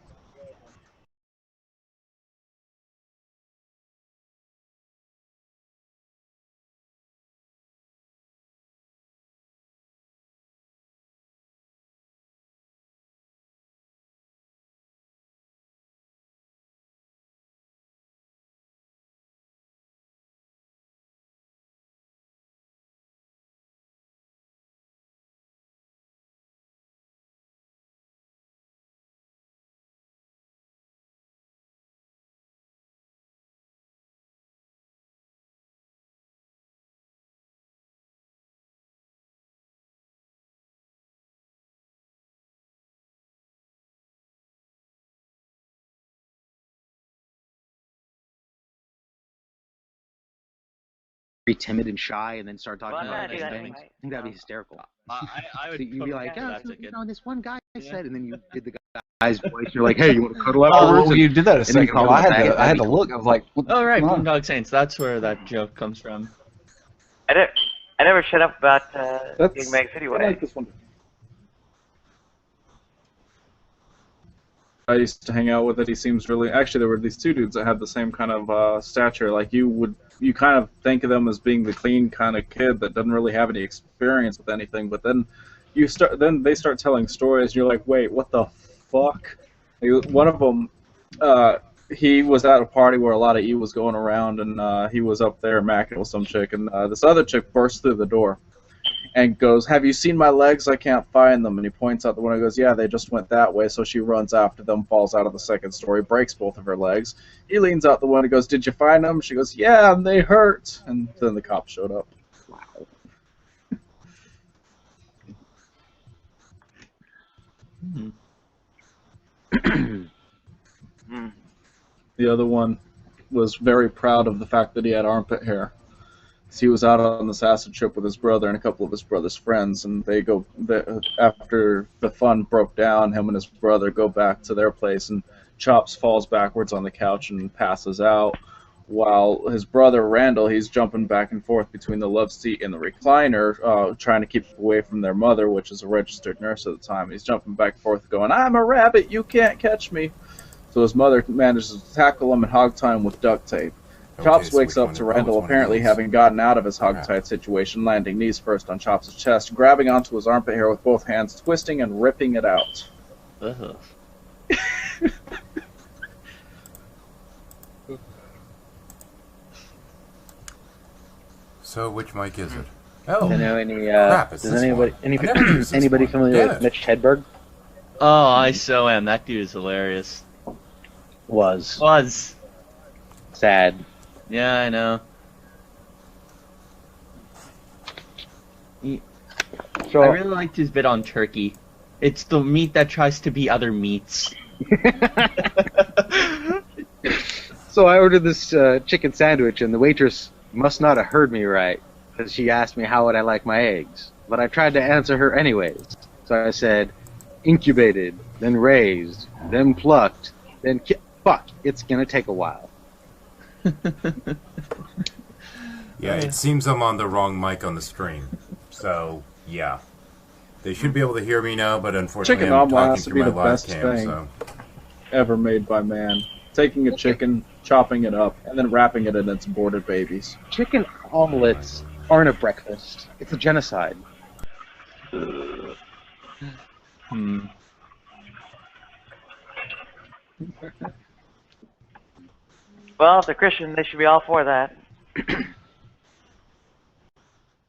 Be timid and shy, and then start talking Well, I'm about gonna do nice that things. anyway. I think that'd be hysterical. I would. So you'd be like, yeah, oh, that's a good. this one guy said, and then you did the guy's voice. You're like, hey, you want to cuddle Oh, afterwards? well, you did that a then you second call ago. I him had back, to, I had to that'd be look. I was like, what, Oh right, come on? Boondog Saints. That's where that joke comes from. I never shut up about That's Big Mag City I Way. like this one. I used to hang out with it. He seems really. Actually, there were these two dudes that had the same kind of stature. Like you kind of think of them as being the clean kind of kid that doesn't really have any experience with anything. But then then they start telling stories, and you're like, wait, what the fuck? One of them, he was at a party where a lot of E was going around, and he was up there macking with some chick, and this other chick bursts through the door and goes, have you seen my legs? I can't find them. And he points out the window and goes, yeah, they just went that way. So she runs after them, falls out of the second story, breaks both of her legs. He leans out the window and goes, did you find them? She goes, yeah, and they hurt. And then the cops showed up. The other one was very proud of the fact that he had armpit hair. So he was out on this acid trip with his brother and a couple of his brother's friends, and after the fun broke down, him and his brother go back to their place, and Chops falls backwards on the couch and passes out, while his brother Randall, he's jumping back and forth between the love seat and the recliner, trying to keep away from their mother, which is a registered nurse at the time. He's jumping back and forth going, I'm a rabbit, you can't catch me. So his mother manages to tackle him and hog tie him with duct tape. Chops so wakes which up one- to oh, it's Randall one of apparently these. having gotten out of his hog-tied situation, landing knees first on Chops' chest, grabbing onto his armpit hair with both hands, twisting and ripping it out. Ugh. So which mic is it? Oh, Do you know any? crap! It's Does this anybody one. I never used this anybody one. familiar Damn with it. Mitch Hedberg? Oh, I so am. That dude is hilarious. Was. Sad. Yeah, I know. So I really liked his bit on turkey. It's the meat that tries to be other meats. So I ordered this chicken sandwich, and the waitress must not have heard me right, because she asked me how would I like my eggs. But I tried to answer her anyways. So I said, incubated, then raised, then plucked, then fuck, it's gonna take a while. Yeah, it seems I'm on the wrong mic on the stream. So, yeah. They should be able to hear me now, but unfortunately Chicken I'm omelet talking has to through be my the live best cam, thing. so... Ever made by man. Taking a chicken, chopping it up, and then wrapping it in its aborted babies. Chicken omelets aren't a breakfast. It's a genocide. Hmm. Well, if they're Christian, they should be all for that.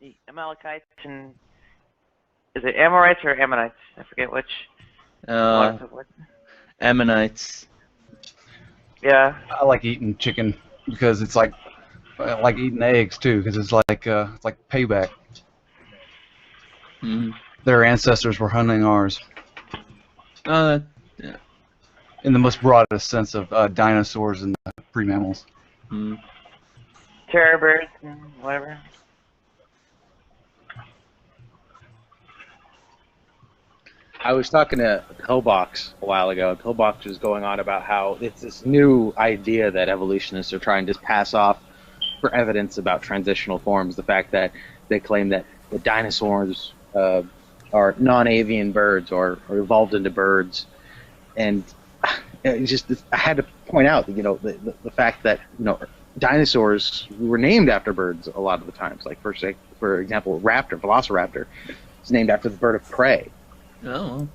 The Amalekites and... Is it Amorites or Ammonites? I forget which. Ammonites. Yeah. I like eating chicken because it's like I like eating eggs too because it's like payback. Hmm. Their ancestors were hunting ours Oh, in the most broadest sense of dinosaurs and pre-mammals. hmm. Terror birds and whatever. I was talking to Pillbox a while ago. Pillbox was going on about how it's this new idea that evolutionists are trying to pass off for evidence about transitional forms. The fact that they claim that the dinosaurs are non-avian birds or evolved into birds, and it's just I had to point out that the fact that dinosaurs were named after birds a lot of the times. Like for example, Velociraptor is named after the bird of prey. Oh.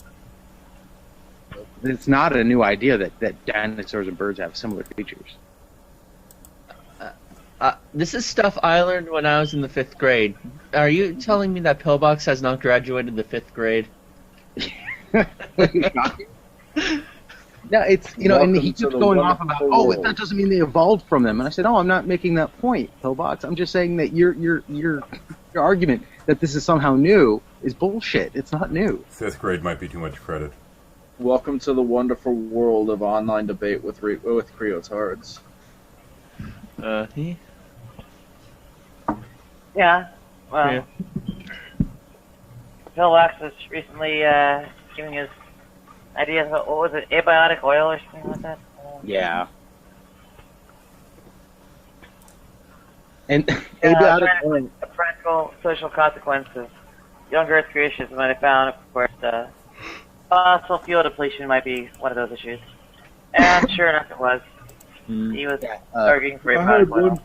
It's not a new idea that dinosaurs and birds have similar features. This is stuff I learned when I was in the 5th grade. Are you telling me that Pillbox has not graduated the 5th grade? No, it's and Welcome he to keeps the going off about, wonderful world. that doesn't mean they evolved from them. And I said, no, I'm not making that point, Pillbox. I'm just saying that your argument that this is somehow new is bullshit. It's not new. 5th grade might be too much credit. Welcome to the wonderful world of online debate with creotards. Yeah. Well, Yeah. Pillbox was recently giving his ideas about, what was it, abiotic oil or something like that? Yeah. And Trying to find a practical social consequence of young Earth creationism, and I found, of course, fossil fuel depletion might be one of those issues. And sure enough, it was. He was arguing for abiotic oil.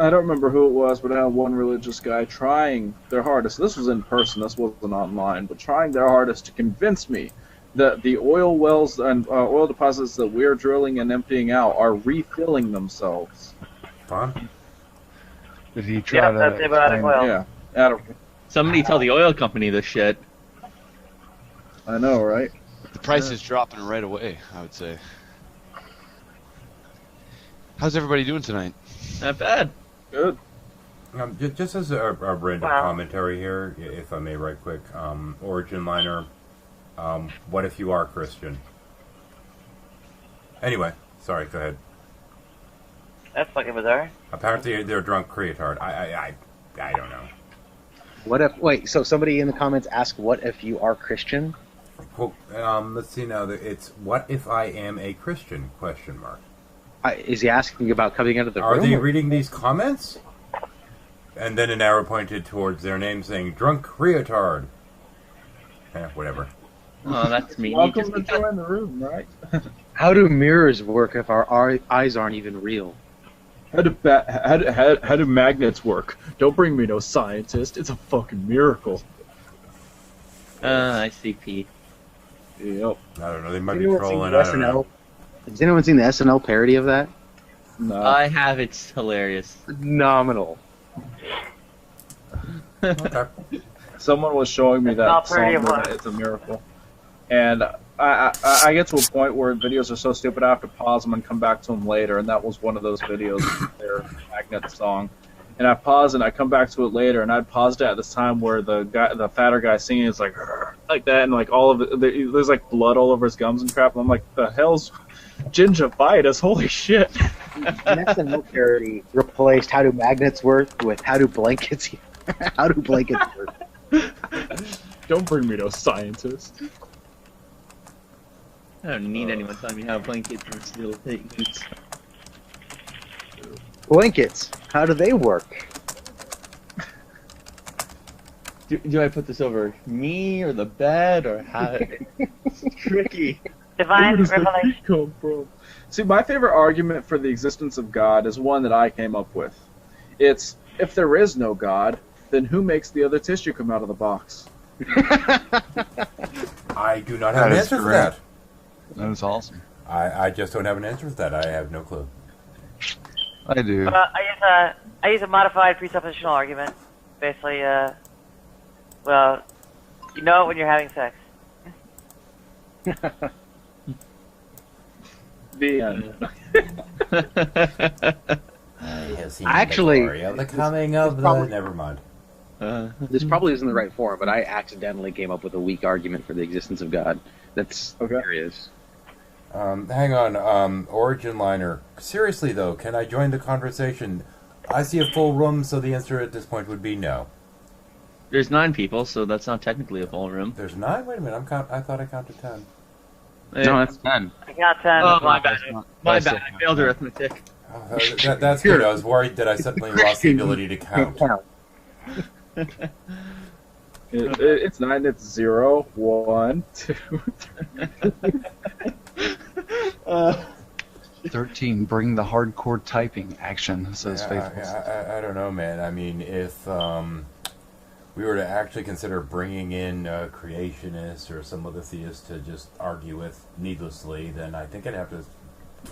I don't remember who it was, but I had one religious guy trying their hardest. This was in person, this wasn't online, but trying their hardest to convince me that the oil wells and oil deposits that we're drilling and emptying out are refilling themselves. Fun? Did he try Yeah, to that's abiotic explain- oil. Yeah, I don't. Somebody tell the oil company this shit. I know, right? The price is dropping right away, I would say. How's everybody doing tonight? Not bad. Good. Just as a random Wow. commentary here, if I may, right quick. Origin Liner, what if you are Christian? Anyway, sorry, go ahead. That's fucking bizarre. Apparently they're drunk creatard. I don't know. what if? Wait, so somebody in the comments asked, "What if you are Christian?" Well, let's see now. It's what if I am a Christian? Question mark. Is he asking about coming out of the Are room? they or- reading these comments? And then an arrow pointed towards their name saying drunk creatard. Whatever. Oh, that's me. Welcome to join the room, right? How do mirrors work if our eyes aren't even real? How do magnets work? Don't bring me no scientist. It's a fucking miracle. ICP. Yep. I don't know. They might Has be anyone seen trolling. the I don't know. Has anyone seen the SNL parody of that? No. I have. It's hilarious. Phenomenal. Okay. Someone was showing me Not that pretty song. of what? It's a miracle. And I get to a point where videos are so stupid I have to pause them and come back to them later, and that was one of those videos, their Magnet song. And I pause and I come back to it later, and I'd paused it at this time where the fatter guy singing is like that, and like all of it, there's like blood all over his gums and crap. And I'm like, the hell's gingivitis? Holy shit! An SNL parody replaced "How do magnets work" with "How do blankets how do blankets work?" Don't bring me to a scientist. I don't need anyone telling me how blankets and steel things. Blankets, how do they work? Do I put this over me or the bed or how? It's tricky. Divine Where does the revelation. heat come from? See, my favorite argument for the existence of God is one that I came up with. It's, if there is no God, then who makes the other tissue come out of the box? I do not have That an is answer for correct. that. That is awesome. I just don't have an answer for that. I have no clue. I do. I use a modified presuppositional argument. Basically, well, you know it when you're having sex. The end. I have seen Actually, the glory of the coming of the. probably- Never mind. This probably isn't the right form, but I accidentally came up with a weak argument for the existence of God. That's Okay. hilarious. Hang on, Origin Liner. Seriously though, can I join the conversation? I see a full room, so the answer at this point would be no. There's 9 people, so that's not technically a full room. There's 9. Wait a minute, I thought I counted 10. No, that's 10. I got 10. Oh, my bad. My That's bad. it. I failed arithmetic. That's good. I was worried that I suddenly lost the ability to count. It's 9, it's 0, 1, 2, 13. Bring the hardcore typing action, says Faithful. I don't know, man. I mean, if we were to actually consider bringing in creationists or some other theists to just argue with needlessly, then I think I'd have to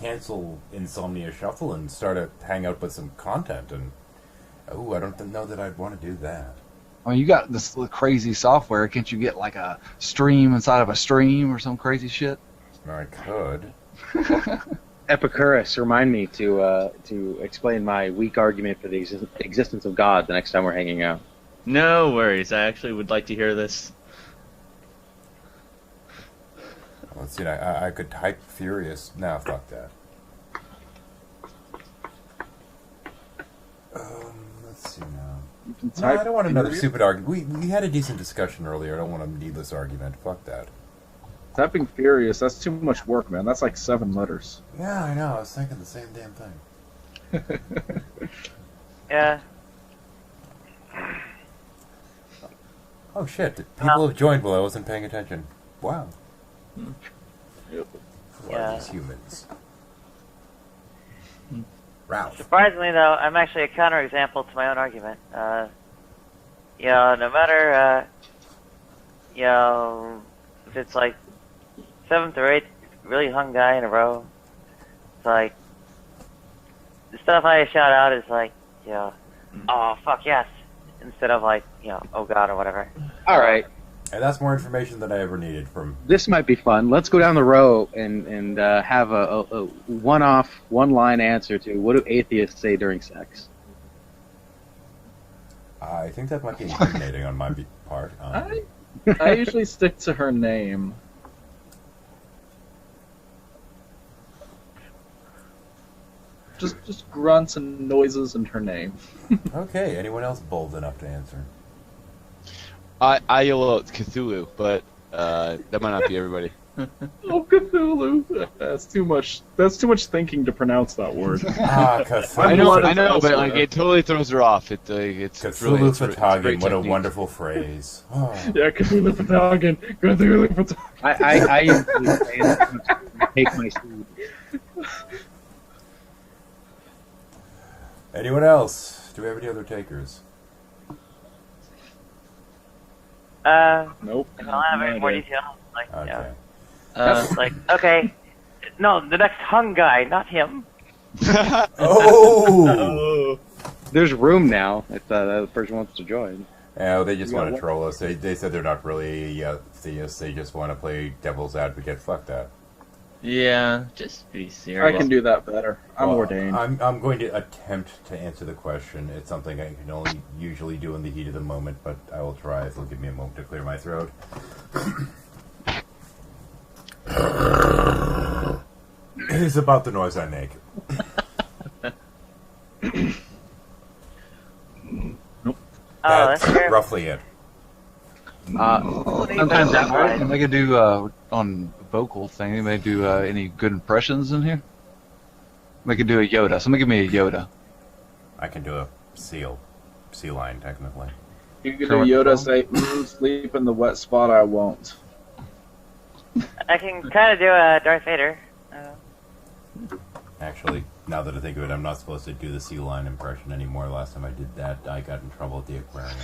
cancel Insomnia Shuffle and start a hangout with some content. And I don't know that I'd want to do that. I mean, you got this crazy software. Can't you get like a stream inside of a stream or some crazy shit? I could. Epicurus, remind me to explain my weak argument for the existence of God the next time we're hanging out. No worries. I actually would like to hear this. Let's see. I could type Furious. Nah, fuck that. Let's see now. You can No, type I don't want another Furious. stupid argument. We had a decent discussion earlier. I don't want a needless argument. Fuck that. Typing Furious, that's too much work, man. That's like 7 letters. Yeah, I know. I was thinking the same damn thing. Yeah. Oh shit! People have joined while I wasn't paying attention. Wow. Who are Yeah. these humans? Ralph. Surprisingly, though, I'm actually a counterexample to my own argument. No matter, if it's like 7th or 8th really hung guy in a row, it's like, the stuff I shout out is like, oh, fuck yes, instead of like, oh god or whatever. All right, And that's more information than I ever needed from. this might be fun. Let's go down the row and have a one-off, one-line answer to what do atheists say during sex? I think that might be incriminating on my part. I usually stick to her name. Just grunts and noises and her name. Okay, anyone else bold enough to answer? I yell out Cthulhu, but that might not be everybody. Oh, Cthulhu! That's too much. That's too much thinking to pronounce that word. Cthulhu. I know, but like it totally throws her off. It's Cthulhu really, it's a Fatagan, great what a technique. wonderful phrase. Oh. Yeah, Cthulhu Fatagan. Cthulhu Fatagan. I usually say take my seat. Anyone else? Do we have any other takers? Nope. If I don't have any more Okay. details, like, Okay. Like, okay, no, the next hung guy, not him. Oh! There's room now if the person wants to join. Yeah, they just want to troll us. They said they're not really theists. They just want to play devil's advocate. Fuck that. Yeah, just be serious. I can do that better. I'm Well, ordained. I'm going to attempt to answer the question. It's something I can only usually do in the heat of the moment, but I will try. It'll give me a moment to clear my throat. It is about the noise I make. That's that's fair. roughly it. Sometimes I could do on vocal thing. Anybody do any good impressions in here? I could do a Yoda. Somebody give me a Yoda. I can do a sea line, technically. You can do Yoda say, sleep in the wet spot, I won't. I can kind of do a Darth Vader. Actually, now that I think of it, I'm not supposed to do the sea line impression anymore. Last time I did that, I got in trouble at the aquarium.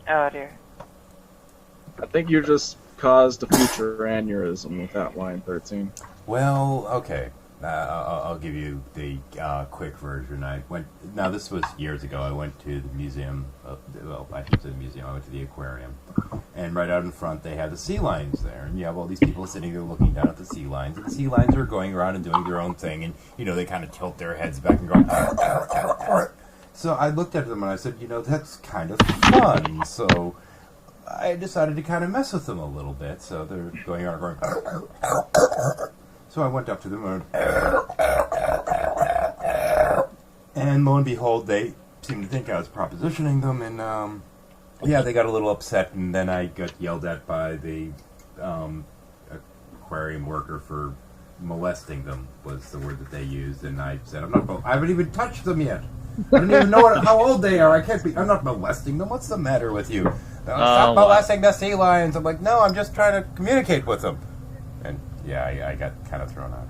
Oh dear. I think you just caused a future aneurysm with that line 13. Well, okay. I'll give you the quick version. Now this was years ago. I went to the museum. Well, I didn't say the museum. I went to the aquarium, and right out in front they had the sea lions there, and you have all these people sitting there looking down at the sea lions, and the sea lions are going around and doing their own thing, and they kind of tilt their heads back and go. So I looked at them and I said, that's kind of fun. So I decided to kind of mess with them a little bit. So they're going around going. So I went up to them and lo and behold, they seemed to think I was propositioning them, and they got a little upset, and then I got yelled at by the aquarium worker for molesting them, was the word that they used, and I said, I haven't even touched them yet. I don't even know how old they are. I'm not molesting them. What's the matter with you? Stop molesting the sea lions. I'm like, no, I'm just trying to communicate with them. And yeah, I got kind of thrown out.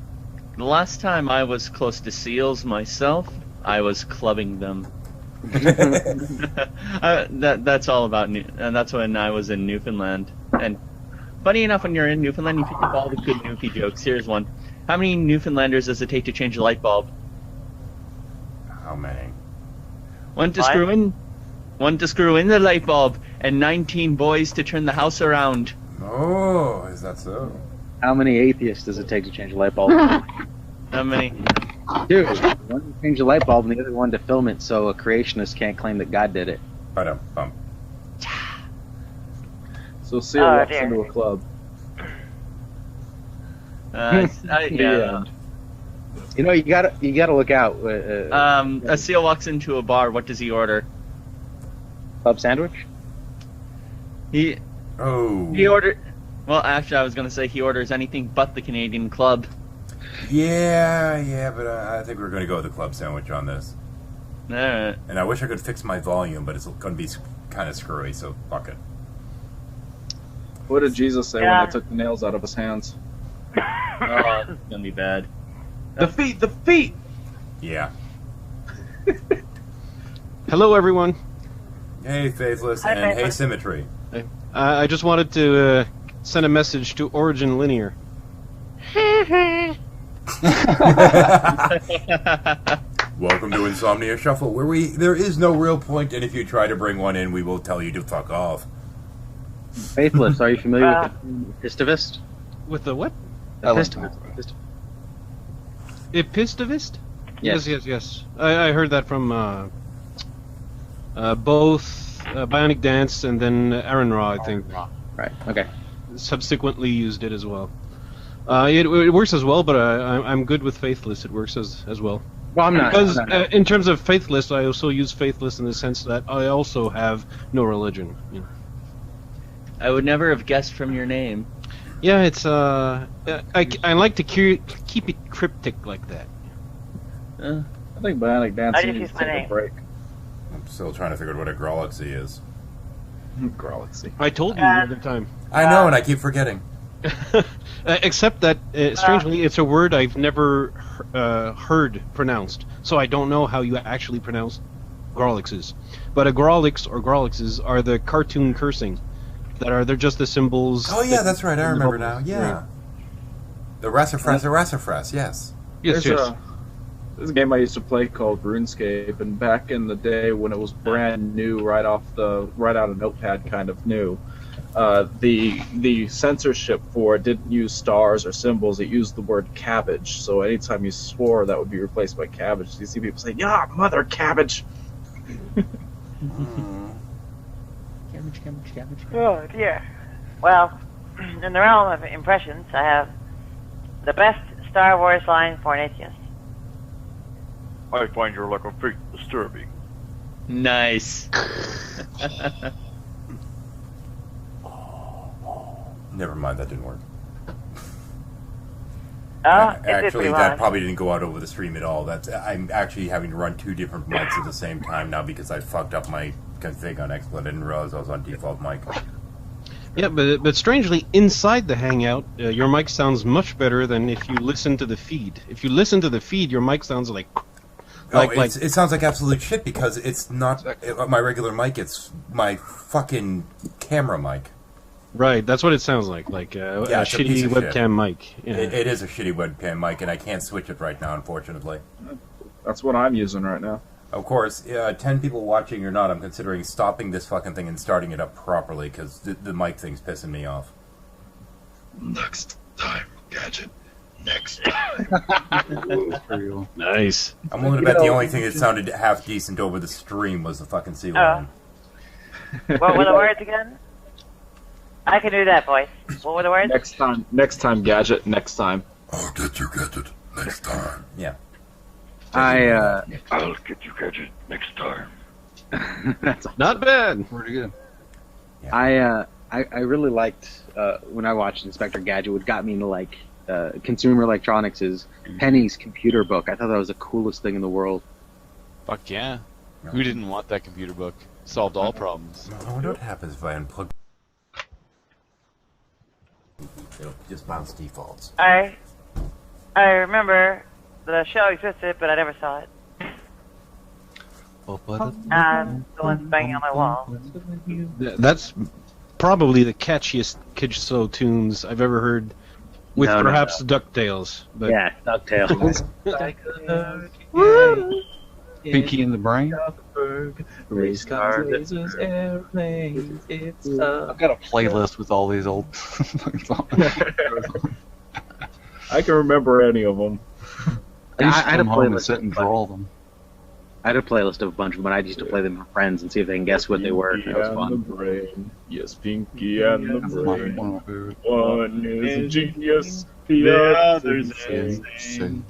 The last time I was close to seals myself, I was clubbing them. That's all about that's when I was in Newfoundland. And funny enough, when you're in Newfoundland, you pick up all the good Newfie jokes. Here's one. How many Newfoundlanders does it take to change a light bulb? How many? One to screw in the light bulb, and 19 boys to turn the house around. Oh, is that so? How many atheists does it take to change a light bulb? How many? Two. One to change the light bulb and the other one to film it so a creationist can't claim that God did it. Bum. So Seal walks into a club. Yeah. You gotta look out. A seal walks into a bar. What does he order? Club sandwich. He ordered. Well, actually, I was gonna say he orders anything but the Canadian Club. Yeah, but I think we're gonna go with the club sandwich on this. Alright. And I wish I could fix my volume, but it's gonna be kind of screwy, so fuck it. What did Jesus say when they took the nails out of his hands? Oh, this is gonna be bad. The feet! Yeah. Hello, everyone. Hey, Faithless, and hey, Symmetry. I just wanted to send a message to Origin Linear. Welcome to Insomnia Shuffle, where there is no real point, and if you try to bring one in, we will tell you to fuck off. Faithless, are you familiar with Pistivist? With the what? Pistivist. Epistivist? Yes. Yes. I heard that from both Bionic Dance and then Aaron Ra, I think. Right, okay. Subsequently used it as well. It works as well, but I'm good with Faithless. It works as well. Well, I'm not. Because in terms of Faithless, I also use Faithless in the sense that I also have no religion. You know. I would never have guessed from your name. Yeah, it's I like to keep it cryptic like that. I think Bionic Dancing needs to take a break. I'm still trying to figure out what a Grolicsy is. Grolicsy. I told you the other time. I know, and I keep forgetting. Except that, strangely, it's a word I've never heard pronounced, so I don't know how you actually pronounce Grolixes. But a Grolix or Grolixes are the cartoon cursing. they're just the symbols. Oh yeah, that's right. I remember now. Yeah. Right. The Rassafras, yes. Yes, yes. There's a game I used to play called RuneScape, and back in the day when it was brand new, right out of Notepad, kind of new, the censorship for it didn't use stars or symbols. It used the word cabbage. So anytime you swore, that would be replaced by cabbage. So you see people say, "Yeah, mother cabbage." Cabbage. Oh dear. Well, in the realm of impressions, I have the best Star Wars line for an atheist. I find your lack of faith disturbing. Nice. Never mind, that didn't work. It did Actually, pretty that well. probably didn't go out over the stream at all. I'm actually having to run 2 different mics at the same time now because I fucked up my config on XSplit. I didn't realize I was on default mic. Yeah, but strangely, inside the Hangout, your mic sounds much better than if you listen to the feed. If you listen to the feed, your mic sounds like it sounds like absolute shit because it's not my regular mic. It's my fucking camera mic. Right, that's what it sounds like a It's a shitty piece of shit. webcam mic. Yeah. It is a shitty webcam mic, and I can't switch it right now, unfortunately. That's what I'm using right now. Of course, 10 people watching or not, I'm considering stopping this fucking thing and starting it up properly because the mic thing's pissing me off. Next time, Gadget. Next time. Nice. I'm willing to bet the only thing that sounded half decent over the stream was the fucking sea lion. What were the words again? I can do that voice. What were the words? Next time, Gadget. Next time. I'll get you, Gadget. Next time. Yeah. I I'll get you, Gadget. Next time. that's Not bad. Pretty good. I really liked when I watched Inspector Gadget. What got me into like consumer electronics is Penny's computer book. I thought that was the coolest thing in the world. Fuck yeah. Who didn't want that computer book? Solved all problems. I wonder what happens if I unplug. It'll just bounce defaults. I remember the show existed, but I never saw it. And the one's banging on my wall. That's probably the catchiest Kid Show tunes I've ever heard, with No, perhaps DuckTales. But Yeah, DuckTales. Pinky in the Brain. Race cars, lasers, airplanes. I've got a playlist with all these old fucking songs. I can remember any of them. I used to I had a come home and playlist sit and draw them. I had a playlist of a bunch of them, and I used to play them for friends and see if they can guess what they were. That was The fun. brain. Yes, Pinky and the brain. One of my favorite. One is a genius, the other's insane.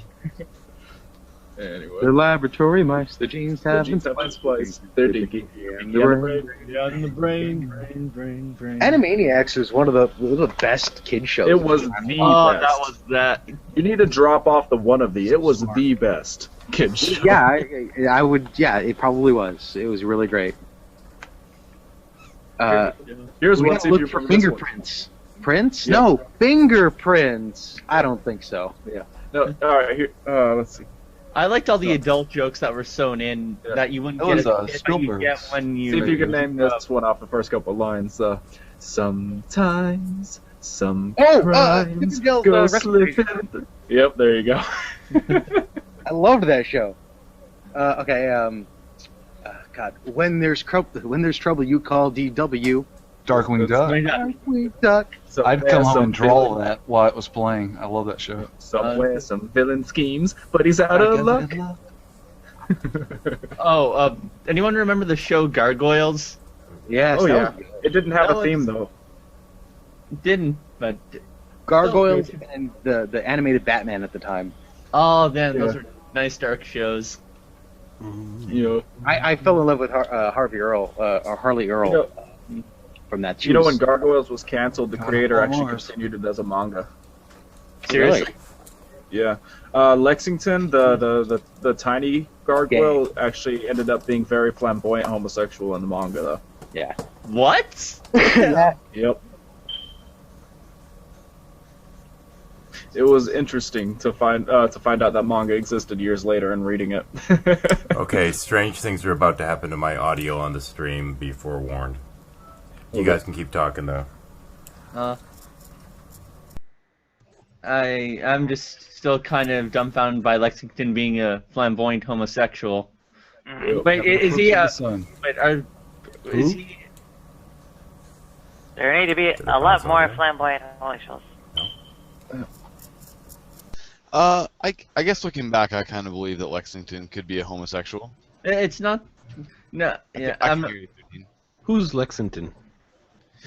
Anyway. The laboratory mice, the genes The have genes been have been spliced. They're dinky. in the brain. On the brain. Animaniacs was one of the best kid shows. It was the Oh, best. that was that. You need to drop off the one of the. It was the best kid show. Yeah, I would. Yeah, it probably was. It was really great. Here's We one. gotta See if you look for remember this one. fingerprints. Prints? Yeah. No, fingerprints. I don't think so. Yeah. No. All right. Here. Let's see. I liked all the adult jokes that were sewn in that you wouldn't That get, was, as a kid, but you Spielberg's. get when you. See if you can name this one off the first couple lines. Sometimes some crimes go slipping. Yep. There you go. I loved that show. Okay. God, when there's trouble, you call DW. Darkwing Duck. Darkwing Duck. I'd come home and draw that while it was playing. I love that show. Somewhere, some villain schemes, but he's out of luck. Oh, anyone remember the show Gargoyles? Yes. Oh that yeah. was- It didn't have That a theme was- though. Didn't, but Gargoyles and the animated Batman at the time. oh, then those Yeah. were nice dark shows. You know. I fell in love with Harvey Earl, or Harley Earl, You know, from that. you know when Gargoyles was canceled, the creator of actually Mars. continued it as a manga. Seriously. Yeah. Lexington, the tiny gargoyle, actually ended up being very flamboyant homosexual in the manga, though. Yeah. What? Yep. It was interesting to find out that manga existed years later and reading it. Okay, strange things are about to happen to my audio on the stream. Be forewarned. You guys can keep talking though. I'm just still kind of dumbfounded by Lexington being a flamboyant homosexual. But is he? But is he? There need to be a lot more flamboyant homosexuals. I guess looking back, I kind of believe that Lexington could be a homosexual. It's not. No. Yeah. I can hear you, Dean. Who's Lexington?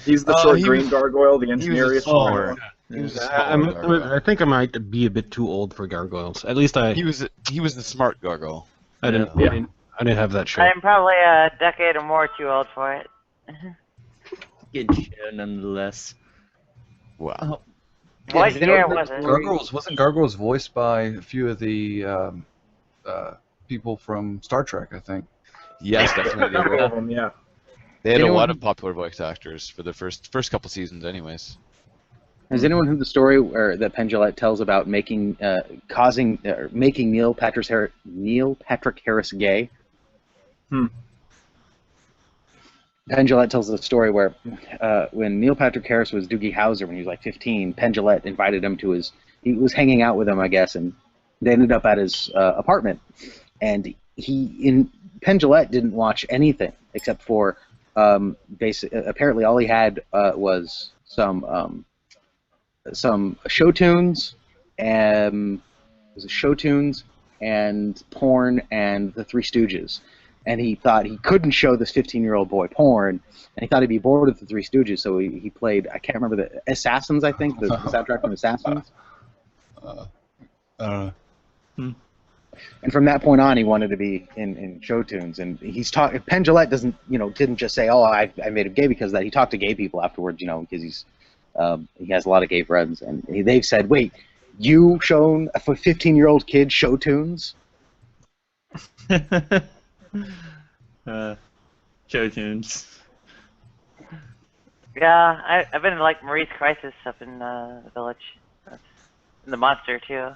He's the short green gargoyle, the engineer. I think I might be a bit too old for gargoyles. At least He was the smart gargoyle. I didn't have that show. I'm probably a decade or more too old for it. Good show, nonetheless. Wow. What year was it? Wasn't Gargoyles voiced by a few of the people from Star Trek, I think? Yes, definitely. Several of them, yeah. They had a lot of popular voice actors for the first couple seasons, anyways. Has anyone heard the story that Penn Jillette tells about making Neil Patrick Harris gay? Penn Jillette tells the story where when Neil Patrick Harris was Doogie Howser when he was like 15, Penn Jillette invited him to he was hanging out with him, I guess, and they ended up at his apartment. And Penn Jillette didn't watch anything except for apparently all he had was some show tunes and porn and the Three Stooges. And he thought he couldn't show this 15-year-old boy porn, and he thought he'd be bored with the Three Stooges, so he played, I can't remember, the Assassins, I think, the soundtrack from Assassins. And from that point on, he wanted to be in show tunes, and Penn Jillette didn't just say, "Oh, I made him gay because of that." He talked to gay people afterwards, because he has a lot of gay friends, and they've said, "Wait, you shown a 15-year-old kid show tunes?" Show tunes. Yeah, I've been in like Marie's Crisis up in the village. That's in the Monster too.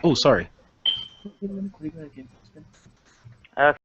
Oh, sorry. Okay.